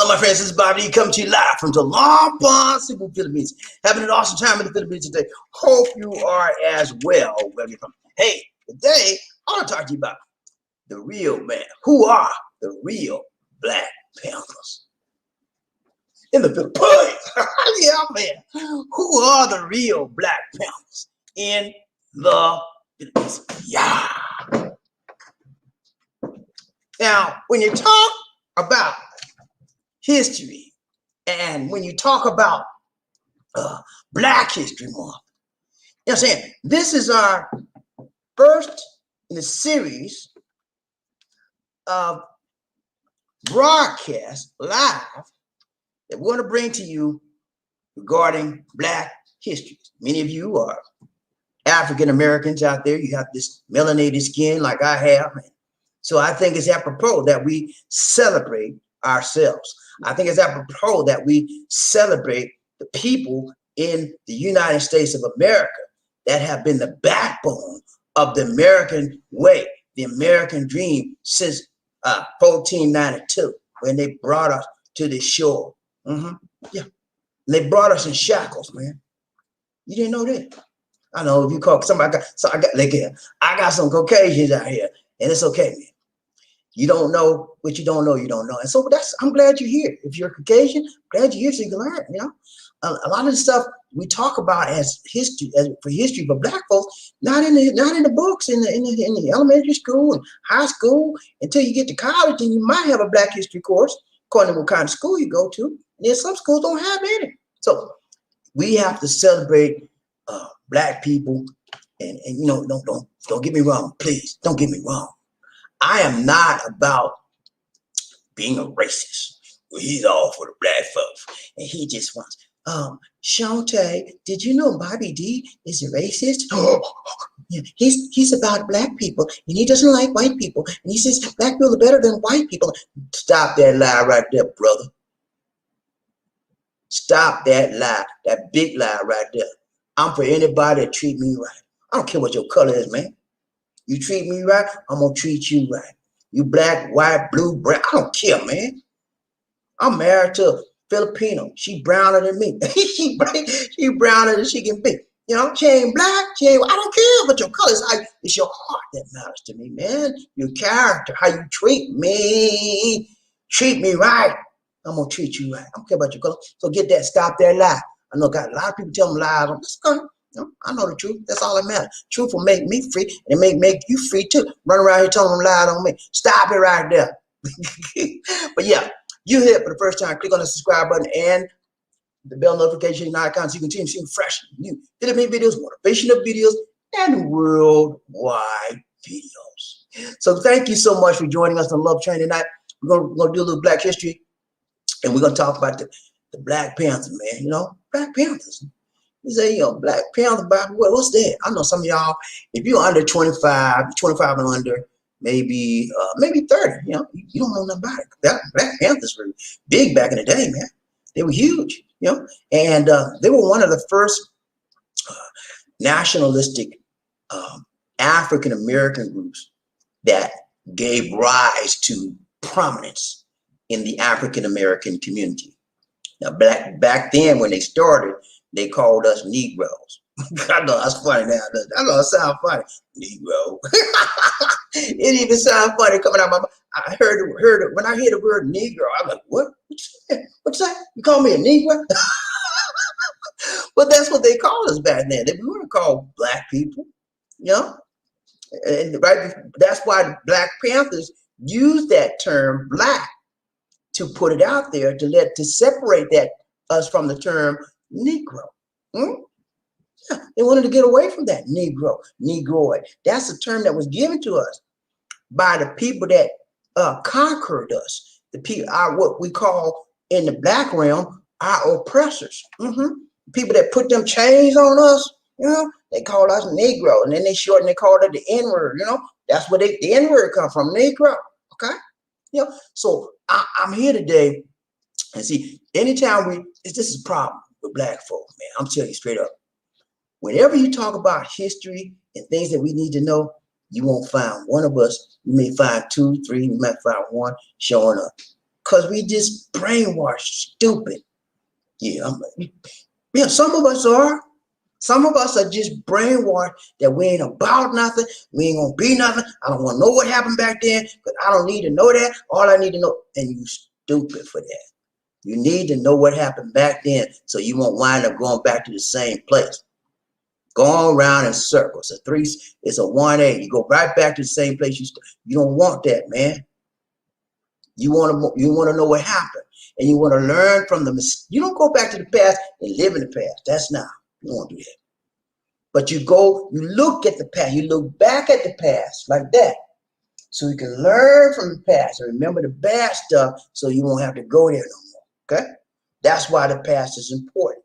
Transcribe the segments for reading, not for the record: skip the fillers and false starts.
Hello, my friends. This is BobbieD coming to you live from the Lomba, Cebu, Philippines. Having an awesome time in the Philippines today. Hope you are as well. Hey, today I want to talk to you about the real man. Who are the real Black Panthers in the Philippines? Yeah, man. Who are the real Black Panthers in the Philippines? Yeah. Now, when you talk about history, and when you talk about Black History Month, you know what I'm saying? This is our first in a series of broadcasts live that we're going to bring to you regarding Black history. Many of you are African Americans out there. You have this melanated skin like I have. So I think it's apropos that we celebrate ourselves. I think it's apropos that we celebrate the people in the United States of America that have been the backbone of the American way, the American dream since 1492, when they brought us to the shore. Yeah, they brought us in shackles, man. You didn't know that? I know if you call somebody, I got some Caucasians out here, and it's okay, man. You don't know what you don't know, you don't know. And so I'm glad you're here. If you're Caucasian, I'm glad you're here so you can learn, you know. A lot of the stuff we talk about as history, for history for Black folks, not in the books, in the elementary school and high school, until you get to college, and you might have a Black history course, according to what kind of school you go to. And then some schools don't have any. So we have to celebrate Black people, and you know, don't get me wrong, please, don't get me wrong. I am not about being a racist. Well, he's all for the Black folks, and he just wants. Shante, did you know BobbieD is a racist? Yeah, he's about Black people, and he doesn't like white people, and he says Black people are better than white people. Stop that lie right there, brother. Stop that lie, that big lie right there. I'm for anybody that treat me right. I don't care what your color is, man. You treat me right, I'm gonna treat you right. You black, white, blue, brown, I don't care, man. I'm married to a Filipino. She browner than me. she browner than she can be. You know, she ain't black, I don't care what your color is. It's your heart that matters to me, man. Your character, how you treat me. Treat me right, I'm gonna treat you right. I don't care about your color. So get that, stop that lie. I know got a lot of people tell them lies. That's good. No, I know the truth. That's all that matters. Truth will make me free, and it make you free too. Run around here telling them lies on me. Stop it right there. But yeah, you here for the first time, click on the subscribe button and the bell notification icon so you can continue seeing fresh, new Philippine videos, motivational videos, and worldwide videos. So thank you so much for joining us on Love Train tonight. We're gonna do a little Black history, and we're gonna talk about the Black Panthers, man. You know, Black Panthers. You say, you know, Black Panther, what's that? I know some of y'all, if you're under 25 and under, maybe 30, you know, you don't know nothing about it. Black Panthers were big back in the day, man. They were huge, you know, and they were one of the first nationalistic African-American groups that gave rise to prominence in the African-American community. Now, back then when they started, they called us Negroes. I know that's funny now. I know it sounds funny. Negro. It even sounds funny coming out of my mouth. I heard it when I hear the word Negro. I'm like, what? What's that? You call me a Negro? But that's what they called us back then. We weren't called Black people, you know? And right, that's why the Black Panthers used that term Black to put it out there to separate us from the term Negro. Yeah, they wanted to get away from that Negro, Negroid. That's a term that was given to us by the people that conquered us. The people are what we call in the Black realm our oppressors. People that put them chains on us, you know, they called us Negro, and then they called it the N-word. You know, that's where the N-word come from, Negro. Okay, you know. So I'm here today, and see, anytime this is a problem with Black folks, man. I'm telling you straight up. Whenever you talk about history and things that we need to know, you won't find one of us. You may find 2, 3, you might find one showing up. because we just brainwashed, stupid. Yeah, yeah, some of us are. Some of us are just brainwashed that we ain't about nothing. We ain't gonna be nothing. I don't want to know what happened back then because I don't need to know that. All I need to know, and you stupid for that. You need to know what happened back then so you won't wind up going back to the same place. Going around in circles. It's a 1A. You go right back to the same place you don't want that, man. You want to know what happened, and you want to learn from the mistakes. You don't go back to the past and live in the past. That's not. You don't want to do that. But you look at the past. You look back at the past like that, so you can learn from the past and remember the bad stuff, so you won't have to go there no more. Okay, that's why the past is important.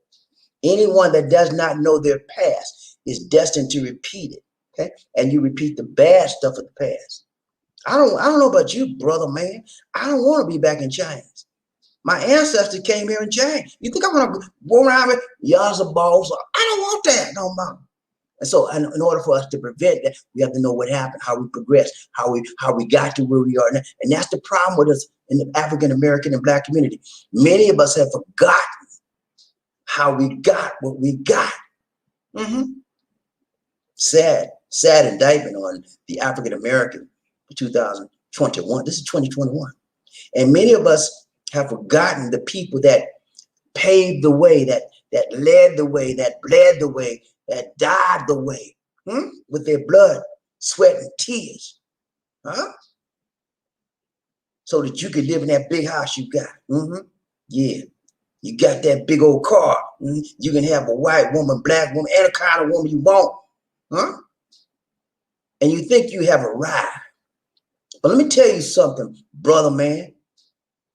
Anyone that does not know their past is destined to repeat it. Okay, and you repeat the bad stuff of the past. I don't know about you, brother, man. I don't want to be back in chains. My ancestors came here in chains. You think I'm gonna go around with y'all's a boss? I don't want that, no more. And so, in order for us to prevent that, we have to know what happened, how we progressed, how we got to where we are now. And that's the problem with us in the African American and Black community. Many of us have forgotten how we got what we got. Sad indictment on the African American for 2021. This is 2021. And many of us have forgotten the people that paved the way, that led the way, that bled the way, that died the way, with their blood, sweat, and tears, so that you could live in that big house you got. Yeah, you got that big old car. You can have a white woman, black woman, any kind of woman you want, and you think you have arrived. But let me tell you something, brother, man.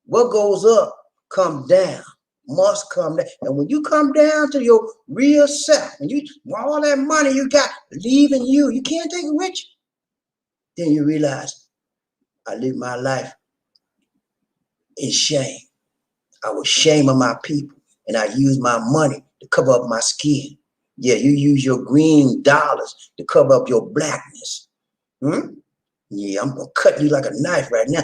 What goes up comes down. Must come down. And when you come down to your real self, and all that money you got leaving you can't take it with you. Then you realize, I lived my life in shame. I was shaming my people, and I used my money to cover up my skin. Yeah, you use your green dollars to cover up your blackness. Yeah, I'm gonna cut you like a knife right now.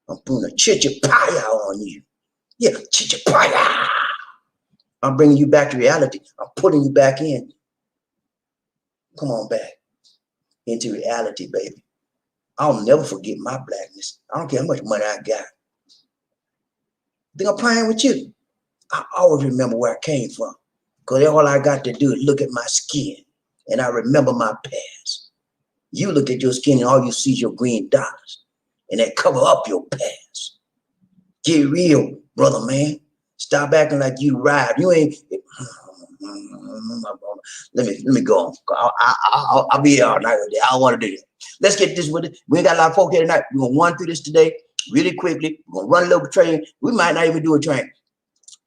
I'm putting a chichipaya on you. Yeah, chichipaya. I'm bringing you back to reality. I'm putting you back in. Come on back into reality, baby. I'll never forget my blackness. I don't care how much money I got. Think I'm playing with you? I always remember where I came from, because all I got to do is look at my skin, and I remember my past. You look at your skin, and all you see is your green dollars, and they cover up your past. Get real, brother, man. Stop acting like you arrived. You ain't. Let me go on. I'll be here all night with that. I don't want to do that. Let's get this with it. We ain't got a lot of folk here tonight. We're gonna run through this today really quickly. We're gonna run a little train. We might not even do a train,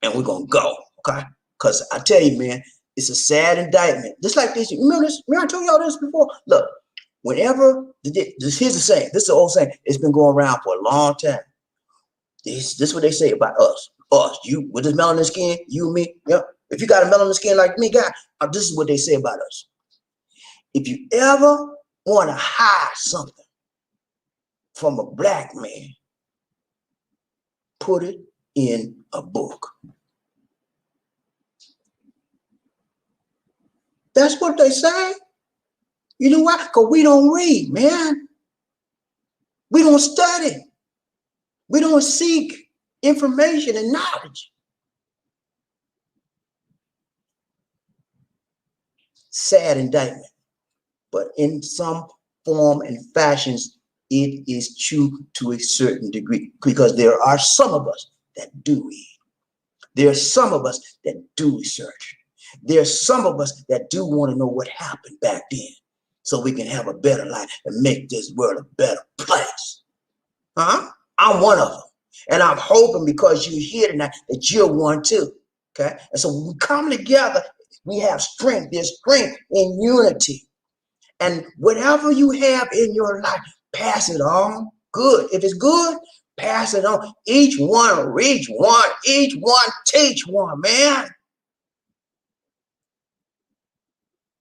and we're gonna go. Okay? Because I tell you, man, it's a sad indictment. Just like this. You remember this? Remember I told y'all this before? Look, whenever here's the saying. This is the old saying. It's been going around for a long time. This is what they say about us. Us, you with this melanin skin, you and me. Yep. If you got a melanin skin like me, guy, this is what they say about us. If you ever want to hide something from a black man, put it in a book. That's what they say. You know why? Because we don't read, man. We don't study. We don't seek information and knowledge. Sad indictment. But in some form and fashions, it is true to a certain degree, because there are some of us that do read. There are some of us that do research. There are some of us that do want to know what happened back then, so we can have a better life and make this world a better place. I'm one of them. And I'm hoping, because you're here tonight, that you're one too. Okay? And so when we come together, we have strength. There's strength in unity. And whatever you have in your life, pass it on. Good. If it's good, pass it on. Each one reach one. Each one teach one, man.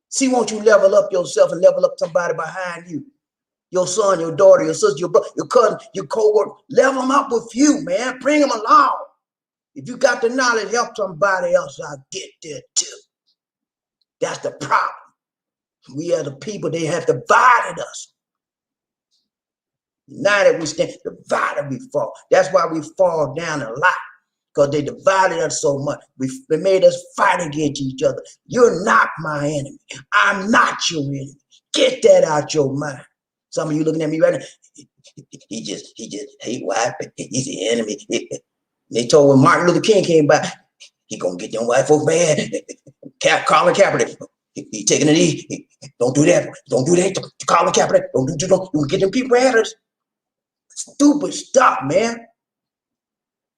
See, won't you level up yourself and level up somebody behind you? Your son, your daughter, your sister, your brother, your cousin, your co-worker. Level them up with you, man. Bring them along. If you got the knowledge, help somebody else out get there too. That's the problem. We are the people, they have divided us. United we stand, divided we fall. That's why we fall down a lot. Because they divided us so much. They made us fight against each other. You're not my enemy. I'm not your enemy. Get that out your mind. Some of you looking at me right now. He just hate white. He's the enemy. They told when Martin Luther King came by, he gonna get them white folks mad. Colin Kaepernick, he taking a knee. Don't do that. Don't do that. Colin Kaepernick, don't get them people at us. Stupid stuff, man.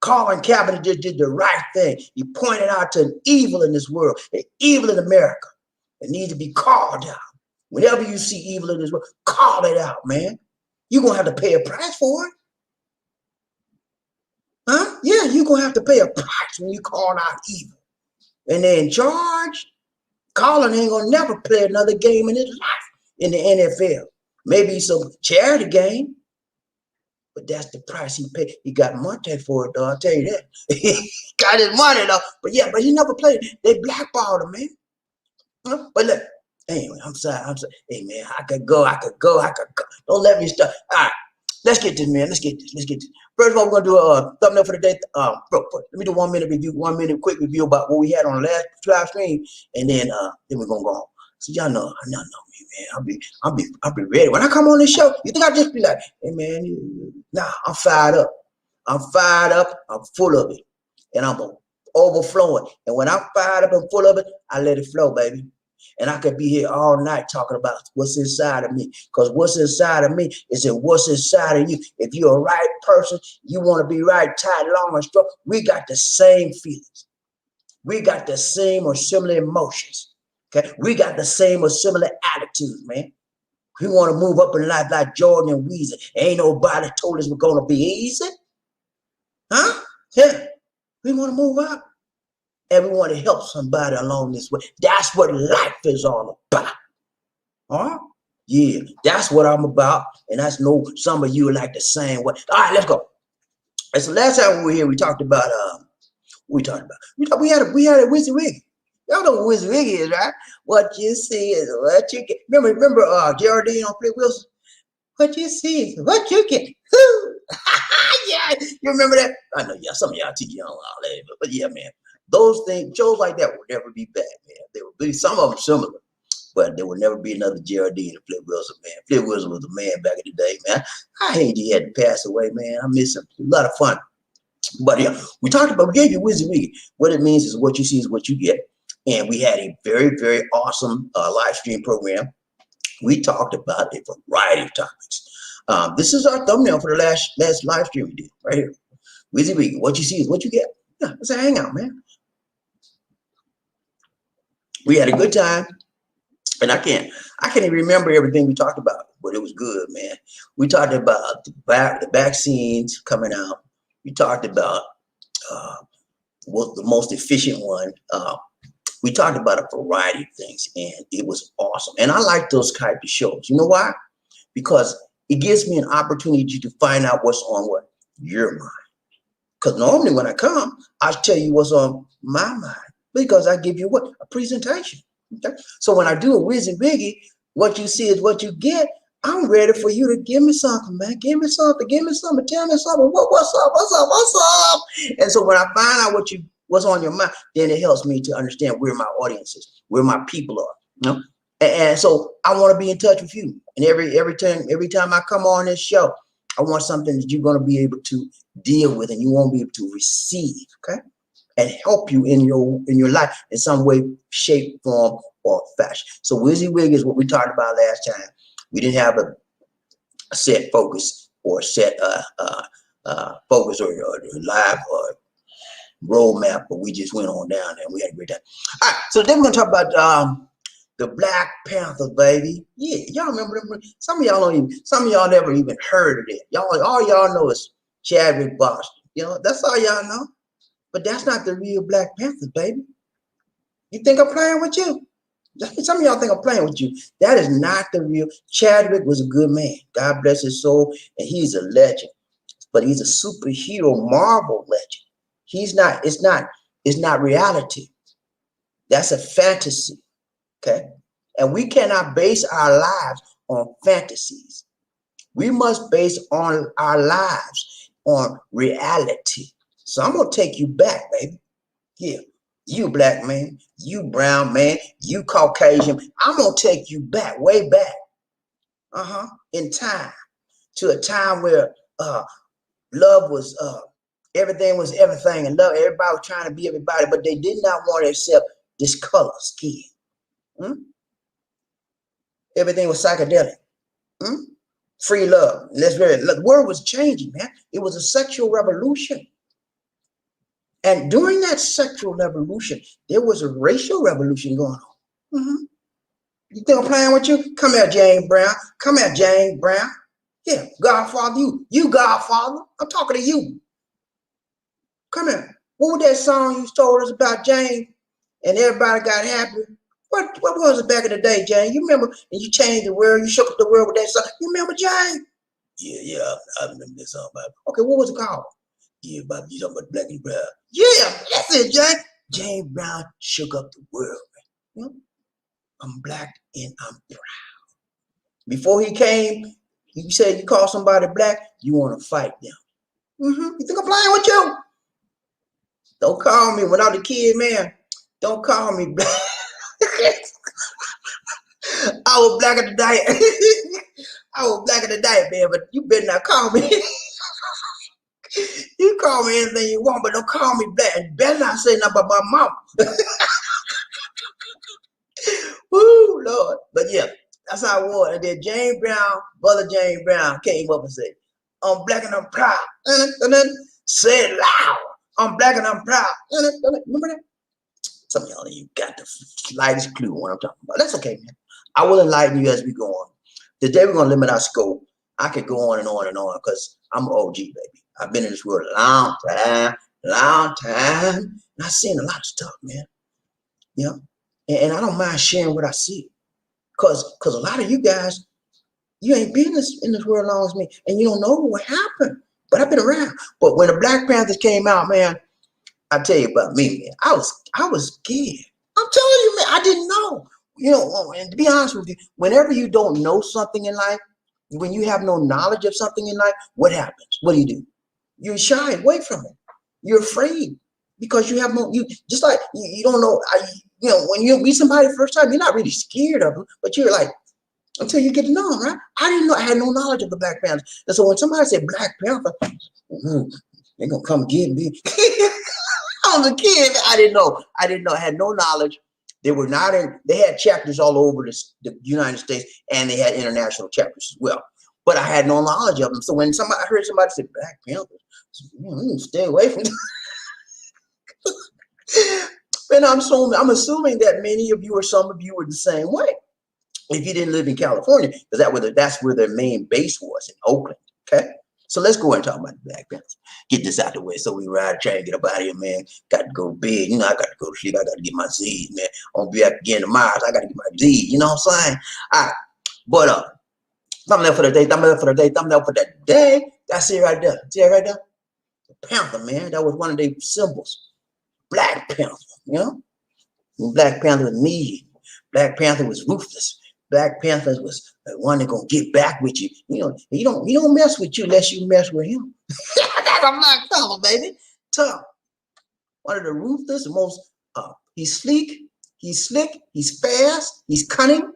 Colin Kaepernick just did the right thing. He pointed out to an evil in this world, an evil in America. It needs to be called out. Whenever you see evil in this world, call it out, man. You're going to have to pay a price for it. Huh? Yeah, you're going to have to pay a price when you call out evil. And they're in charge. Colin ain't going to never play another game in his life in the NFL. Maybe some charity game. But that's the price he paid. He got money for it, though. I'll tell you that. He got his money, though. But yeah, but he never played. They blackballed him, man. Huh? But look, anyway, I'm sorry. Hey, man, I could go. Don't let me stop. All right, let's get this, man. Let's get this. First of all, we're going to do a thumbnail for the day. Let me do 1 minute review, 1 minute quick review about what we had on the last live stream. And then we're going to go on. So y'all know me, man. I'll be ready. When I come on this show, you think I'll just be like, hey, man, nah, I'm fired up. I'm full of it. And I'm overflowing. And when I'm fired up and full of it, I let it flow, baby. And I could be here all night talking about what's inside of me. Because what's inside of me is in what's inside of you. If you're a right person, you want to be right, tight, long, and strong. We got the same feelings. We got the same or similar emotions. Okay, we got the same or similar attitudes, man. We want to move up in life like Jordan and Weezy. Ain't nobody told us we're going to be easy. Huh? Yeah. We want to move up. And we want to help somebody along this way. That's what life is all about. Huh? Yeah, that's what I'm about. And I know some of you are like the same way. All right, let's go. And so last time we were here, we talked about, we had a Wizzy Wiggy. Y'all know what Wizzy Wiggy is, right? What you see is what you get. Remember Geraldine on Flip Wilson? What you see is what you get. Yeah, you remember that? I know, yeah, some of y'all too young, all that, but yeah, man. Those things, shows like that will never be back, man. There will be some of them similar, but there will never be another Geraldine and Flip Wilson, man. Flip Wilson was a man back in the day, man. I hate he had to pass away, man. I miss him. A lot of fun. But yeah, we gave you Wizzy Wiggy. What it means is what you see is what you get. And we had a very, very awesome live stream program. We talked about a variety of topics. This is our thumbnail for the last live stream we did, right here. Wizzy Wiggy, what you see is what you get. Yeah, it's a hangout, man. We had a good time. And I can't even remember everything we talked about, but it was good, man. We talked about the vaccines coming out. We talked about what the most efficient one. We talked about a variety of things, and it was awesome. And I like those type of shows. You know why? Because it gives me an opportunity to find out what's on what? Your mind. Because normally when I come, I tell you what's on my mind. Because I give you what? A presentation. Okay? So when I do a Wizzy Wiggy, what you see is what you get. I'm ready for you to give me something, man. Give me something. Tell me something. What's up? And so when I find out what's on your mind, then it helps me to understand where my audience is, where my people are. You know? And so I want to be in touch with you. And every time I come on this show, I want something that you're going to be able to deal with and you won't be able to receive, okay? And help you in your life in some way, shape, form, or fashion. So Wizzy Wiggy is what we talked about last time. We didn't have a set focus or set focus or live or roadmap, but we just went on down there and we had a great time. All right, so then we're gonna talk about the Black Panthers, baby. Yeah, y'all remember them? Some of y'all never even heard of it. All y'all know is Chadwick Boseman. You know, that's all y'all know. But that's not the real Black Panthers, baby. You think I'm playing with you? Some of y'all think I'm playing with you. That is not the real. Chadwick was a good man. God bless his soul, and he's a legend. But he's a superhero Marvel legend. He's not. It's not. It's not reality. That's a fantasy. Okay, and we cannot base our lives on fantasies. We must base on our lives on reality. So I'm gonna take you back, baby. Yeah. You black man, you brown man, you Caucasian. I'm gonna take you back, way back, in time, to a time where love was everything was everything, and love everybody was trying to be everybody, but they did not want to accept this color skin. Everything was psychedelic. Free love. The world was changing, man. It was a sexual revolution. And during that sexual revolution, there was a racial revolution going on. You think I'm playing with you? Come here, James Brown. Come here, James Brown. Yeah, Godfather, you Godfather. I'm talking to you. Come here. What was that song you told us about, James? And everybody got happy. What was it back in the day, James? You remember? And you changed the world. You shook up the world with that song. You remember, James? Yeah, I remember this song. Okay, what was it called? Yeah, Bobby, you talking about Black and Brown. Yeah, that's it, James. James Brown shook up the world, man. I'm black and I'm proud. Before he came, he said you call somebody black, you want to fight them. You think I'm playing with you? Don't call me when I'm the kid, man. Don't call me black. I was black at the diet. I was black at the diet, man, but you better not call me. You call me anything you want, but don't call me black. And better not say nothing about my mama. Woo, Lord. But yeah, that's how it was. And then James Brown, brother James Brown, came up and said, I'm black and I'm proud. And then say it loud. I'm black and I'm proud. Remember that? Some of y'all, you got the slightest clue on what I'm talking about. That's okay, man. I will enlighten you as we go on. Today we're going to limit our scope. I could go on and on and on because I'm an OG, baby. I've been in this world a long time. And I've seen a lot of stuff, man. You know? And I don't mind sharing what I see. Because a lot of you guys, you ain't been in this world as long as me. And you don't know what happened. But I've been around. But when the Black Panthers came out, man, I tell you about me, man. I was scared. I'm telling you, man, I didn't know. You know, and to be honest with you, whenever you don't know something in life, when you have no knowledge of something in life, what happens? What do? You shy away from it. You're afraid because you have no, you just like, you don't know, you know, when you meet somebody the first time, you're not really scared of them, but you're like, until you get to know them, right? I didn't know, I had no knowledge of the Black Panthers. And so when somebody said Black Panther, they're going to come get me. I was a kid. I didn't know. I had no knowledge. They were not in, they had chapters all over the United States, and they had international chapters as well. But I had no knowledge of them. So when I heard somebody say Black Panthers, stay away from them. And I'm assuming that many of you or some of you were the same way. If you didn't live in California, because that's where their main base was, in Oakland. Okay. So let's go and talk about the Black Panthers. Get this out of the way so we ride, try and get up out of here, man. Got to go to bed. You know, I got to go to sleep. I got to get my Z's, man. I'm going to be back again tomorrow. I got to get my Z's. You know what I'm saying? All right. But thumbnail for the day, thumbnail for the day, thumbnail for the day. That's it right there. See it right there? The Panther, man. That was one of their symbols. Black Panther, you know? And Black Panther was mean. Black Panther was ruthless. Black Panthers was the one that gonna get back with you. You know, he don't mess with you unless you mess with him. That's a Black Panther, baby. Tough. One of the ruthless, most he's sleek, he's slick, he's fast, he's cunning.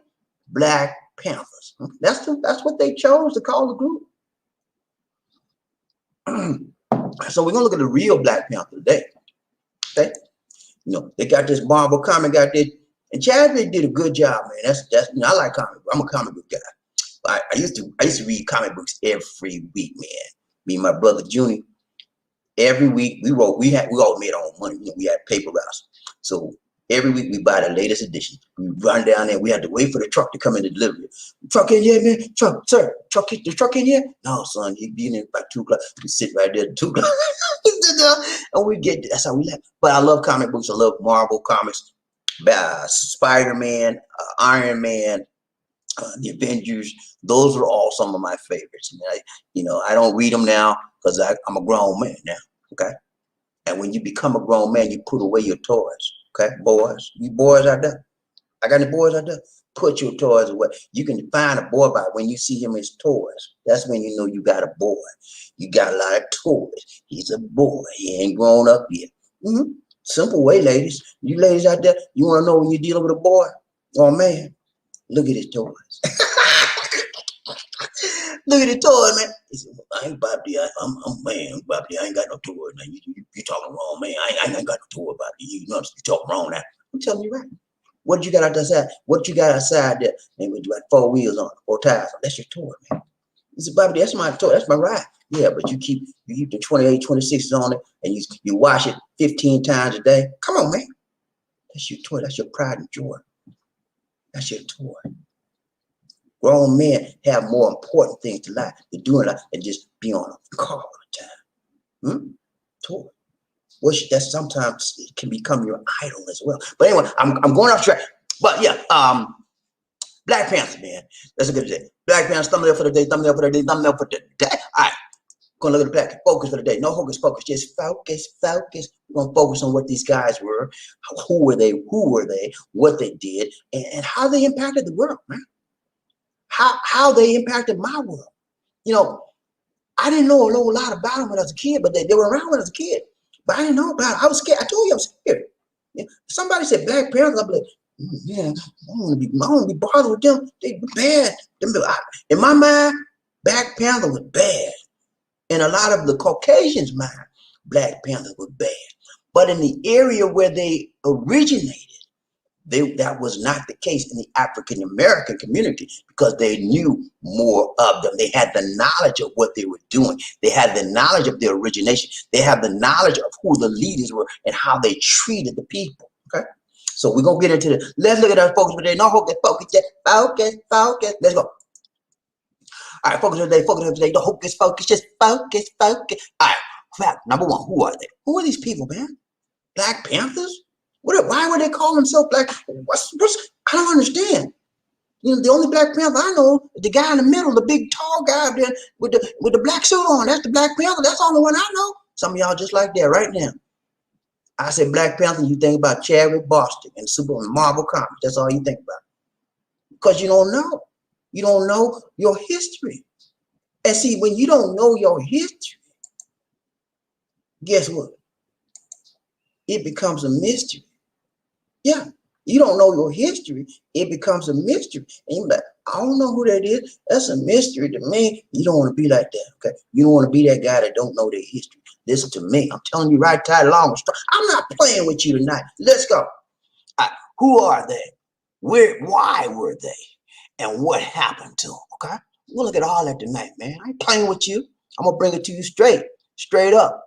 Black Panthers. That's what they chose to call the group. So we're gonna look at the real Black Panther today. Okay, you know, they got this Marvel comic out there. And Chadwick did a good job, man. That's you know, I like comic books. I'm a comic book guy. I used to read comic books every week, man. Me and my brother Junior. Every week we all made our own money. You know, we had paper routes. So every week we buy the latest edition. We run down there. We had to wait for the truck to come in to deliver it. Truck in here, man. Truck, sir. The truck in here? No, son. He'd be in there by 2 o'clock. We sit right there at 2 o'clock. And we get, that's how we left. But I love comic books. I love Marvel comics. Spider-Man, Iron Man, the Avengers. Those are all some of my favorites. And I don't read them now because I'm a grown man now. Okay. And when you become a grown man, you put away your toys. Okay, boys, you boys out there. I got any boys out there? Put your toys away. You can find a boy by when you see him his toys. That's when you know you got a boy. You got a lot of toys. He's a boy. He ain't grown up yet. Simple way, ladies. You ladies out there, you want to know when you're dealing with a boy or a man? Look at his toys. Look at the toy, man. He said, I ain't BobbieD. I'm man, BobbieD. I ain't got no toy. Now you talking wrong, man. I ain't got no toy, BobbieD. You talking wrong now. I'm telling you right. What you got out outside? What you got outside there? And with like 4 wheels on, 4 tires. That's your toy, man. He said, BobbieD, that's my toy. That's my ride. Yeah, but you keep the 28, 26s on it, and you wash it 15 times a day. Come on, man. That's your toy. That's your pride and joy. That's your toy. Grown men have more important things to do in life than just be on a car all the time. Toy. That sometimes it can become your idol as well. But anyway, I'm going off track. But yeah, Black Panther, man. That's a good day. Black Panther, thumbnail for the day, thumbnail for the day, thumbnail for the day. All right. Gonna look at the Black focus for the day. No hocus pocus, just focus. We're gonna focus on what these guys were, who were they, what they did, and how they impacted the world, man. How they impacted my world. I didn't know a whole lot about them when I was a kid, but they were around when I was a kid. But I didn't know about it. I was scared. I told you I was scared. If somebody said Black Panthers, I'd be like, yeah, I don't want to be bothered with them. They bad. In my mind, Black Panther was bad. In a lot of the Caucasians' mind, Black Panther was bad. But in the area where they originated, that was not the case in the African American community because they knew more of them. They had the knowledge of what they were doing. They had the knowledge of their origination. They had the knowledge of who the leaders were and how they treated the people. Okay, so we're gonna get into the. Let's look at our focus today. No hocus pocus, just focus. Let's go. All right, focus today. No hocus pocus, just focus. All right, fact number one. Who are they? Who are these people, man? Black Panthers? Why would they call themselves Black? I don't understand. The only Black Panther I know is the guy in the middle, the big tall guy there with the black suit on. That's the Black Panther. That's the only one I know. Some of y'all just like that right now. I said Black Panther, you think about Chadwick Boseman and Superman Marvel Comics. That's all you think about. Because you don't know. You don't know your history. And see, when you don't know your history, guess what? It becomes a mystery. Yeah, you don't know your history, it becomes a mystery. And you're like, I don't know who that is. That's a mystery to me. You don't want to be like that, okay? You don't want to be that guy that don't know their history. Listen to me. I'm telling you right, tight, long, strong. I'm not playing with you tonight. Let's go. Who are they? Why were they? And what happened to them, okay? We'll look at all that tonight, man. I ain't playing with you. I'm going to bring it to you straight up.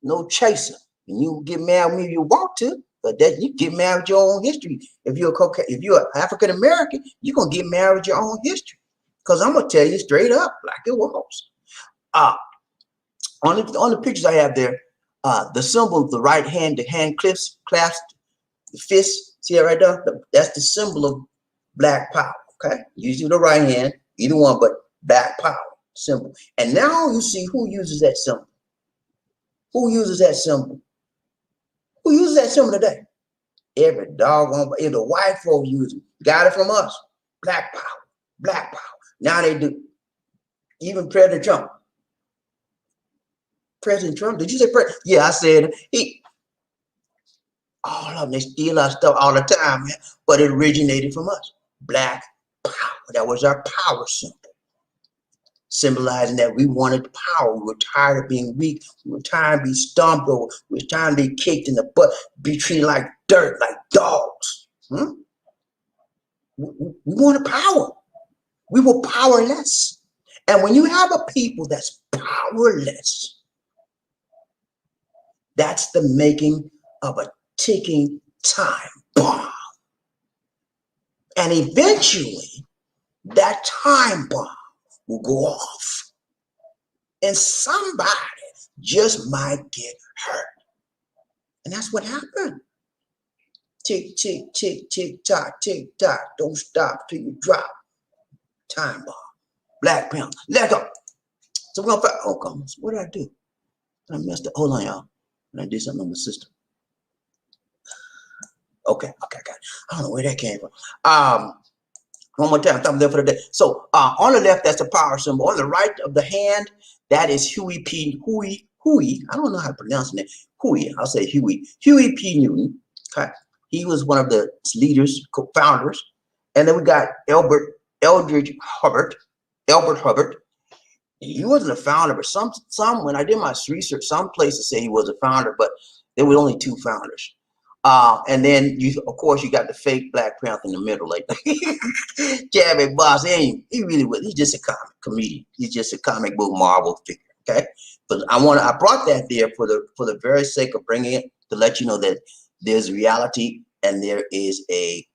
No chaser. And you get mad with me if you want to. But that you get mad with your own history. If you're African American, you're gonna get mad with your own history. Because I'm gonna tell you straight up, like it was. On the pictures I have there, the symbol of the right hand, the hand clasped, the fist. See it right there? That's the symbol of Black power. Okay, usually the right hand, either one, but Black power symbol. And now you see who uses that symbol. Who uses that symbol? Who uses that symbol today? Every doggone, if the white folk use it, got it from us. Black power. Now they do. Even President Trump. Did you say President? Yeah, I said all of them, they steal our stuff all the time, man. But it originated from us. Black power. That was our power symbol. Symbolizing that we wanted power. We were tired of being weak. We were tired of being stomped over. We were tired of being kicked in the butt, be treated like dirt, like dogs. We wanted power. We were powerless. And when you have a people that's powerless, that's the making of a ticking time bomb. And eventually, that time bomb will go off. And somebody just might get hurt. And that's what happened. Tick, tick, tick, tick, tock, tick, tock. Don't stop till you drop. Time bomb. Black Panther. Let go. So we're gonna find. Oh, come. What did I do? I messed up. Hold on, y'all. I did something on my system. Okay, I got it. I don't know where that came from. One more time. I'm there for the day. So on the left, that's the power symbol. On the right of the hand, that is Huey. I don't know how to pronounce it. Huey. I'll say Huey. Huey P. Newton. Okay. He was one of the leaders, co-founders. And then we got Elbert Hubbard. He wasn't a founder, but some when I did my research, some places say he was a founder, but there were only two founders. And then of course you got the fake Black Panther in the middle, like Jabby Boss. He really was. He's just a comedian. He's just a comic book Marvel figure. Okay, but I brought that there for the very sake of bringing it to let you know that there's reality and there is a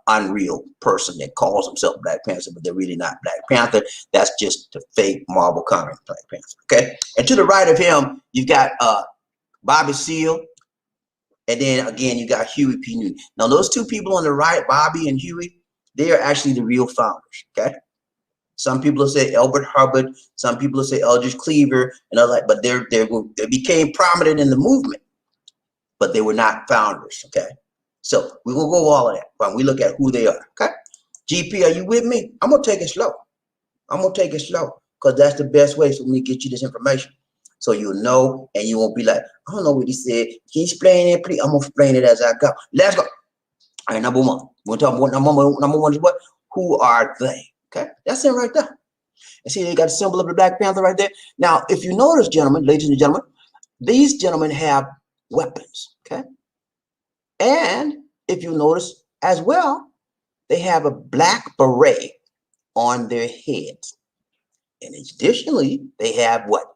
unreal person that calls himself Black Panther, but they're really not Black Panther. That's just the fake Marvel comic Black Panther. Okay, and to the right of him, you got Bobbie Seale, and then again you got Huey P. Newton. Now those two people on the right, Bobbie and Huey, they are actually the real founders. Okay, some people will say Elbert Hubbard, some people will say Eldridge Cleaver, and all that, but they became prominent in the movement, but they were not founders. Okay. So we're going to go all of that when we look at who they are, okay? GP, are you with me? I'm going to take it slow. Because that's the best way for me to get you this information. So you'll know and you won't be like, I don't know what he said. Can you explain it, please? I'm going to explain it as I go. Let's go. All right, number one. We're talking about number one is what? Who are they? Okay? That's it right there. And see, they got a symbol of the Black Panther right there. Now, if you notice, gentlemen, ladies and gentlemen, these gentlemen have weapons, okay? And if you notice as well, they have a black beret on their heads. And additionally, they have what?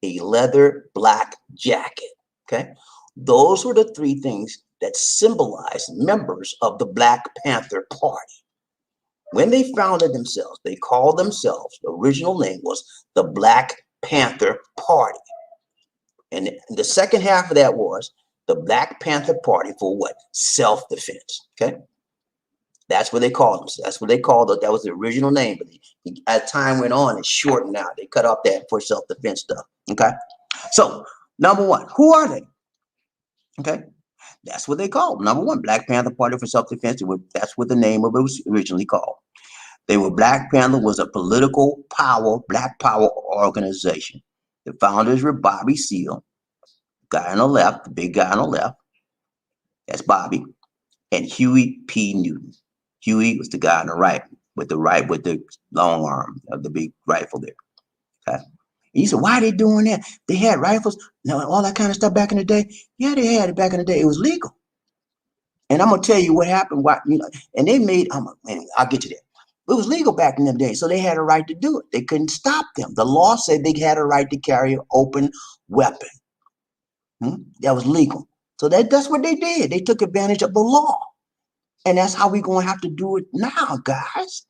A leather black jacket. Okay. Those were the three things that symbolize members of the Black Panther Party. When they founded themselves, they called themselves, the original name was the Black Panther Party. And the second half of that was the Black Panther Party for what? Self-defense. Okay. That's what they called them. That's what they called it. That was the original name. But as time went on, it shortened out. They cut off that for self-defense stuff. Okay. So, number one, who are they? Okay. That's what they called. Number one, Black Panther Party for Self-Defense. That's what the name of it was originally called. They were Black Panther was a political power, Black power organization. The founders were Bobbie Seale, guy on the left, the big guy on the left. That's Bobbie, and Huey P. Newton. Huey was the guy on the right with the long arm of the big rifle there. Okay. And he said, why are they doing that? They had rifles, all that kind of stuff back in the day. Yeah, they had it back in the day. It was legal. And I'm gonna tell you what happened. And they made. Anyway, I'll get to that. It was legal back in them days, so they had a right to do it. They couldn't stop them. The law said they had a right to carry an open weapon. That was legal. So that's what they did. They took advantage of the law. And that's how we're going to have to do it now, guys.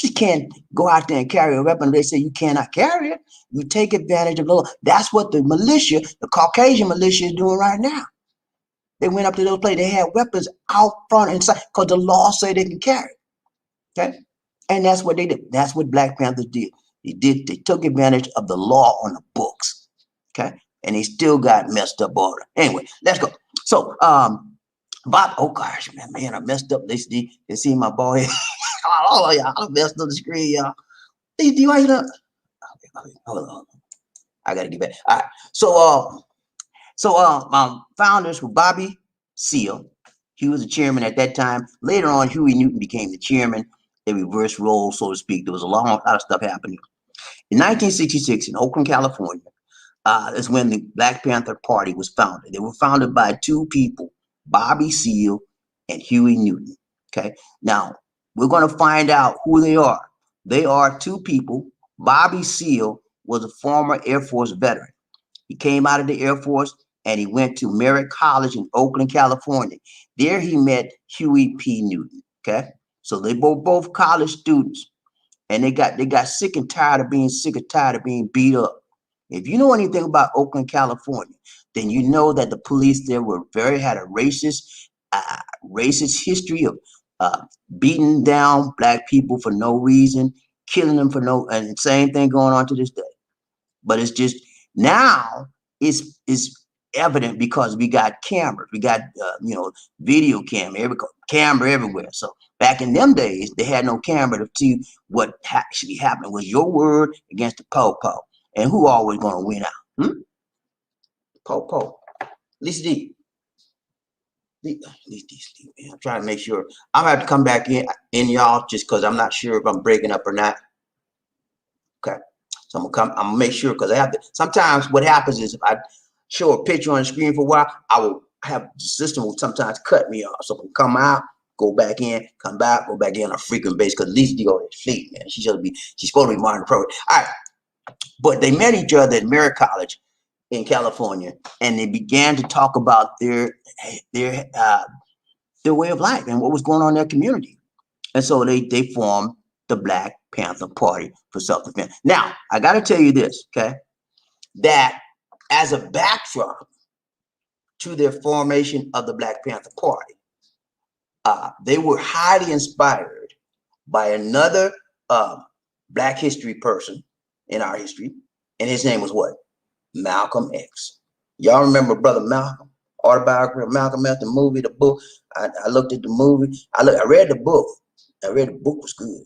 You can't go out there and carry a weapon. They say you cannot carry it. You take advantage of the law. That's what the militia, the Caucasian militia, is doing right now. They went up to those places. They had weapons out front and inside because the law said they can carry it. Okay? And that's what they did. That's what Black Panthers did. They took advantage of the law on the books. Okay? And they still got messed up on it. Anyway, let's go. So, Bob, oh gosh, man, I messed up. They see my boy. All of y'all, I messed up the screen, y'all. Do you want to? Okay, hold on. I gotta get back. All right. So, founders were Bobbie Seale. He was the chairman at that time. Later on, Huey Newton became the chairman. They reversed roles, so to speak. There was a lot of stuff happening. In 1966, in Oakland, California, is when the Black Panther Party was founded. They were founded by two people, Bobbie Seale and Huey Newton. Okay. Now we're going to find out who they are. They are two people. Bobbie Seale was a former Air Force veteran. He came out of the Air Force and he went to Merritt College in Oakland, California. There he met Huey P. Newton. Okay. So they both college students, and they got sick and tired of being beat up. If you know anything about Oakland, California, then you know that the police there had a racist racist history of beating down black people for no reason, killing them for no, and same thing going on to this day. But it's just now it's evident because we got cameras, we got video camera everywhere. So back in them days, they had no camera to see what actually happened. It was your word against the po-po, and who always going to win out? Po-po. Lisa D. I'm trying to make sure. I'm gonna have to come back in y'all, just because I'm not sure if I'm breaking up or not. Okay, so I'm gonna make sure, because I have to. Sometimes what happens is if I show a picture on the screen for a while, I will have the system will sometimes cut me off. So I can come out, go back in, come back, go back in on a frequent basis, because Lisa D already sleep, man. She's supposed to be monitoring program. All right, but they met each other at Merritt College in California, and they began to talk about their way of life and what was going on in their community. And so they formed the Black Panther Party for self-defense. Now, I got to tell you this, okay, that as a backdrop to their formation of the Black Panther Party, they were highly inspired by another Black history person in our history, and his name was what? Malcolm X. Y'all remember Brother Malcolm? Autobiography of Malcolm X, the movie, the book. I looked at the movie. I read the book. I read the book was good.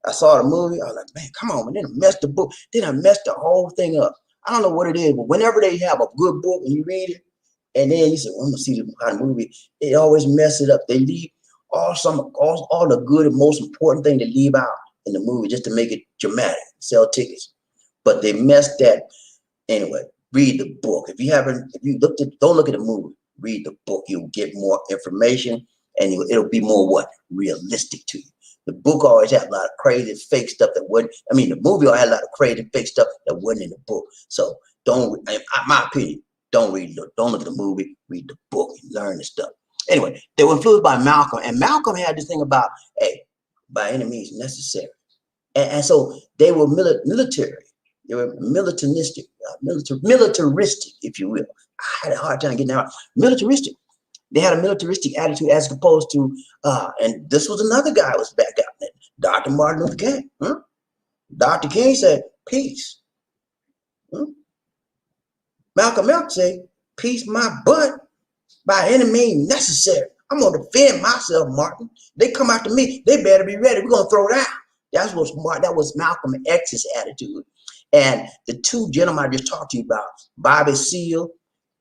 I saw the movie. I was like, man, come on, man. Then I messed the book. Then I messed the whole thing up. I don't know what it is, but whenever they have a good book and you read it, and then you say, well, I'm gonna see the kind of movie, they always mess it up. They leave all the good and most important thing to leave out in the movie just to make it dramatic, sell tickets. But they messed that. Anyway, read the book. If you don't look at the movie, read the book. You'll get more information, and it'll be more realistic to you. The book always had a lot of crazy fake stuff that wasn't. I mean, the movie always had a lot of crazy fake stuff that wasn't in the book. So in my opinion, don't look at the movie. Read the book and learn the stuff. Anyway, they were influenced by Malcolm, and Malcolm had this thing about, hey, by any means necessary, and so they were military. They were militaristic, if you will. I had a hard time getting that out. Militaristic. They had a militaristic attitude as opposed to, and this was another guy who was back out there, Dr. Martin Luther King. Dr. King said, peace. Malcolm X said, peace my butt, by any means necessary. I'm going to defend myself, Martin. They come after me, they better be ready. We're going to throw down. That was Malcolm X's attitude. And the two gentlemen I just talked to you about, Bobby Seale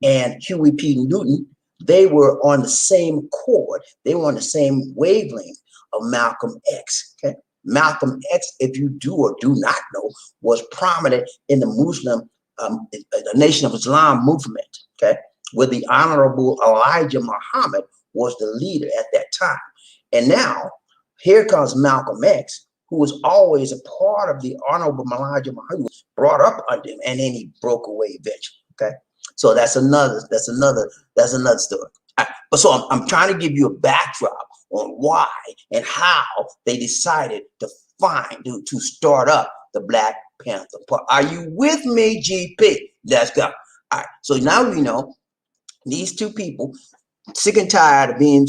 and Huey P. Newton, they were on the same chord. They were on the same wavelength of Malcolm X. Okay, Malcolm X, if you do or do not know, was prominent in the Muslim, the Nation of Islam movement. Okay, where the Honorable Elijah Muhammad was the leader at that time. And now here comes Malcolm X, who was always a part of the Honorable Elijah Muhammad, who was brought up under him, and then he broke away eventually. Okay, so that's another story. But so I'm trying to give you a backdrop on why and how they decided to start up the Black Panther Party. Are you with me, GP? Let's go. All right. So now we know these two people sick and tired of being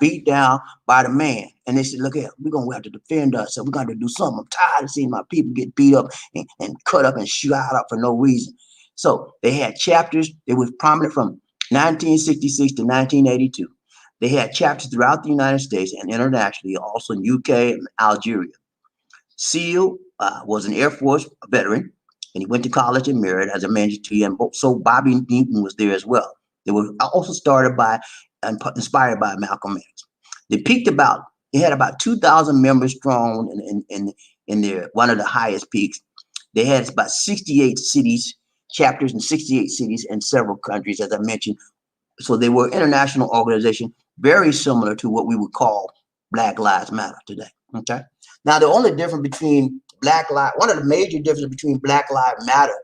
beat down by the man. And they said, look here, we're going to have to defend ourselves. We're going to do something. I'm tired of seeing my people get beat up and cut up and shot up for no reason. So they had chapters. They was prominent from 1966 to 1982. They had chapters throughout the United States and internationally, also in UK and Algeria. Seale was an Air Force veteran, and he went to college in Merritt, as I mentioned to you. And so BobbieD was there as well. They were also started by and inspired by Malcolm X. They had about 2,000 members strong in their one of the highest peaks. They had about 68 chapters in 68 cities in several countries, as I mentioned. So they were an international organization, very similar to what we would call Black Lives Matter today. Okay. Now the only difference between one of the major differences between Black Lives Matter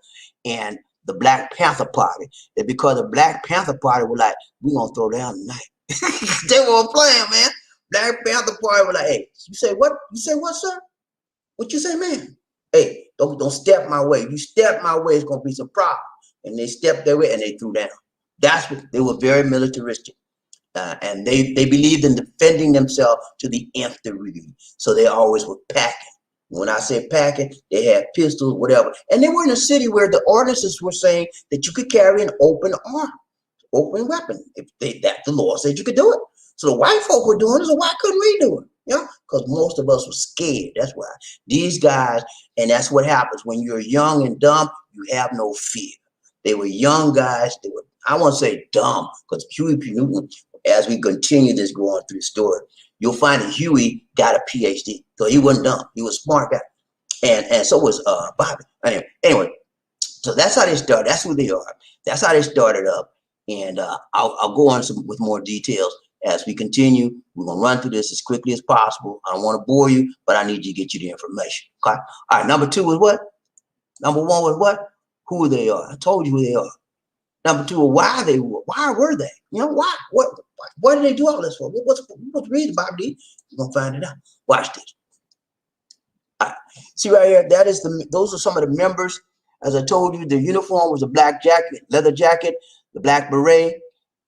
and the Black Panther Party is because the Black Panther Party were like, we're gonna throw down tonight. They weren't playing, man. Black Panther Party were like, hey, you say what? You say what, sir? What you say, man? Hey, don't step my way. If you step my way, it's gonna be some problem. And they stepped their way and they threw down. That's what they were, very militaristic. and they believed in defending themselves to the nth degree. So they always were packing. When I say packing, they had pistols, whatever. And they were in a city where the ordinances were saying that you could carry an open arm, open weapon, if that the law said you could do it. So the white folk were doing it, so why couldn't we do it? You know, because most of us were scared. That's why. These guys, and that's what happens when you're young and dumb, you have no fear. They were young guys. They were, I won't say dumb, because Huey P. Newton, as we continue this going through the story, you'll find that Huey got a PhD. So he wasn't dumb. He was a smart guy. And so was Bobbie. Anyway, so that's how they started. That's who they are. That's how they started up. And I'll go on with more details as we continue. We're going to run through this as quickly as possible. I don't want to bore you, but I need you to get you the information. Okay? All right, number two was what? Number one was what? Who they are. I told you who they are. Number two, why they were. Why were they? You know, why? What did they do all this for? What's the reason, BobbieD? You're going to find it out. Watch this. All right. See right here, those are some of the members. As I told you, the uniform was a black jacket, leather jacket, the black beret,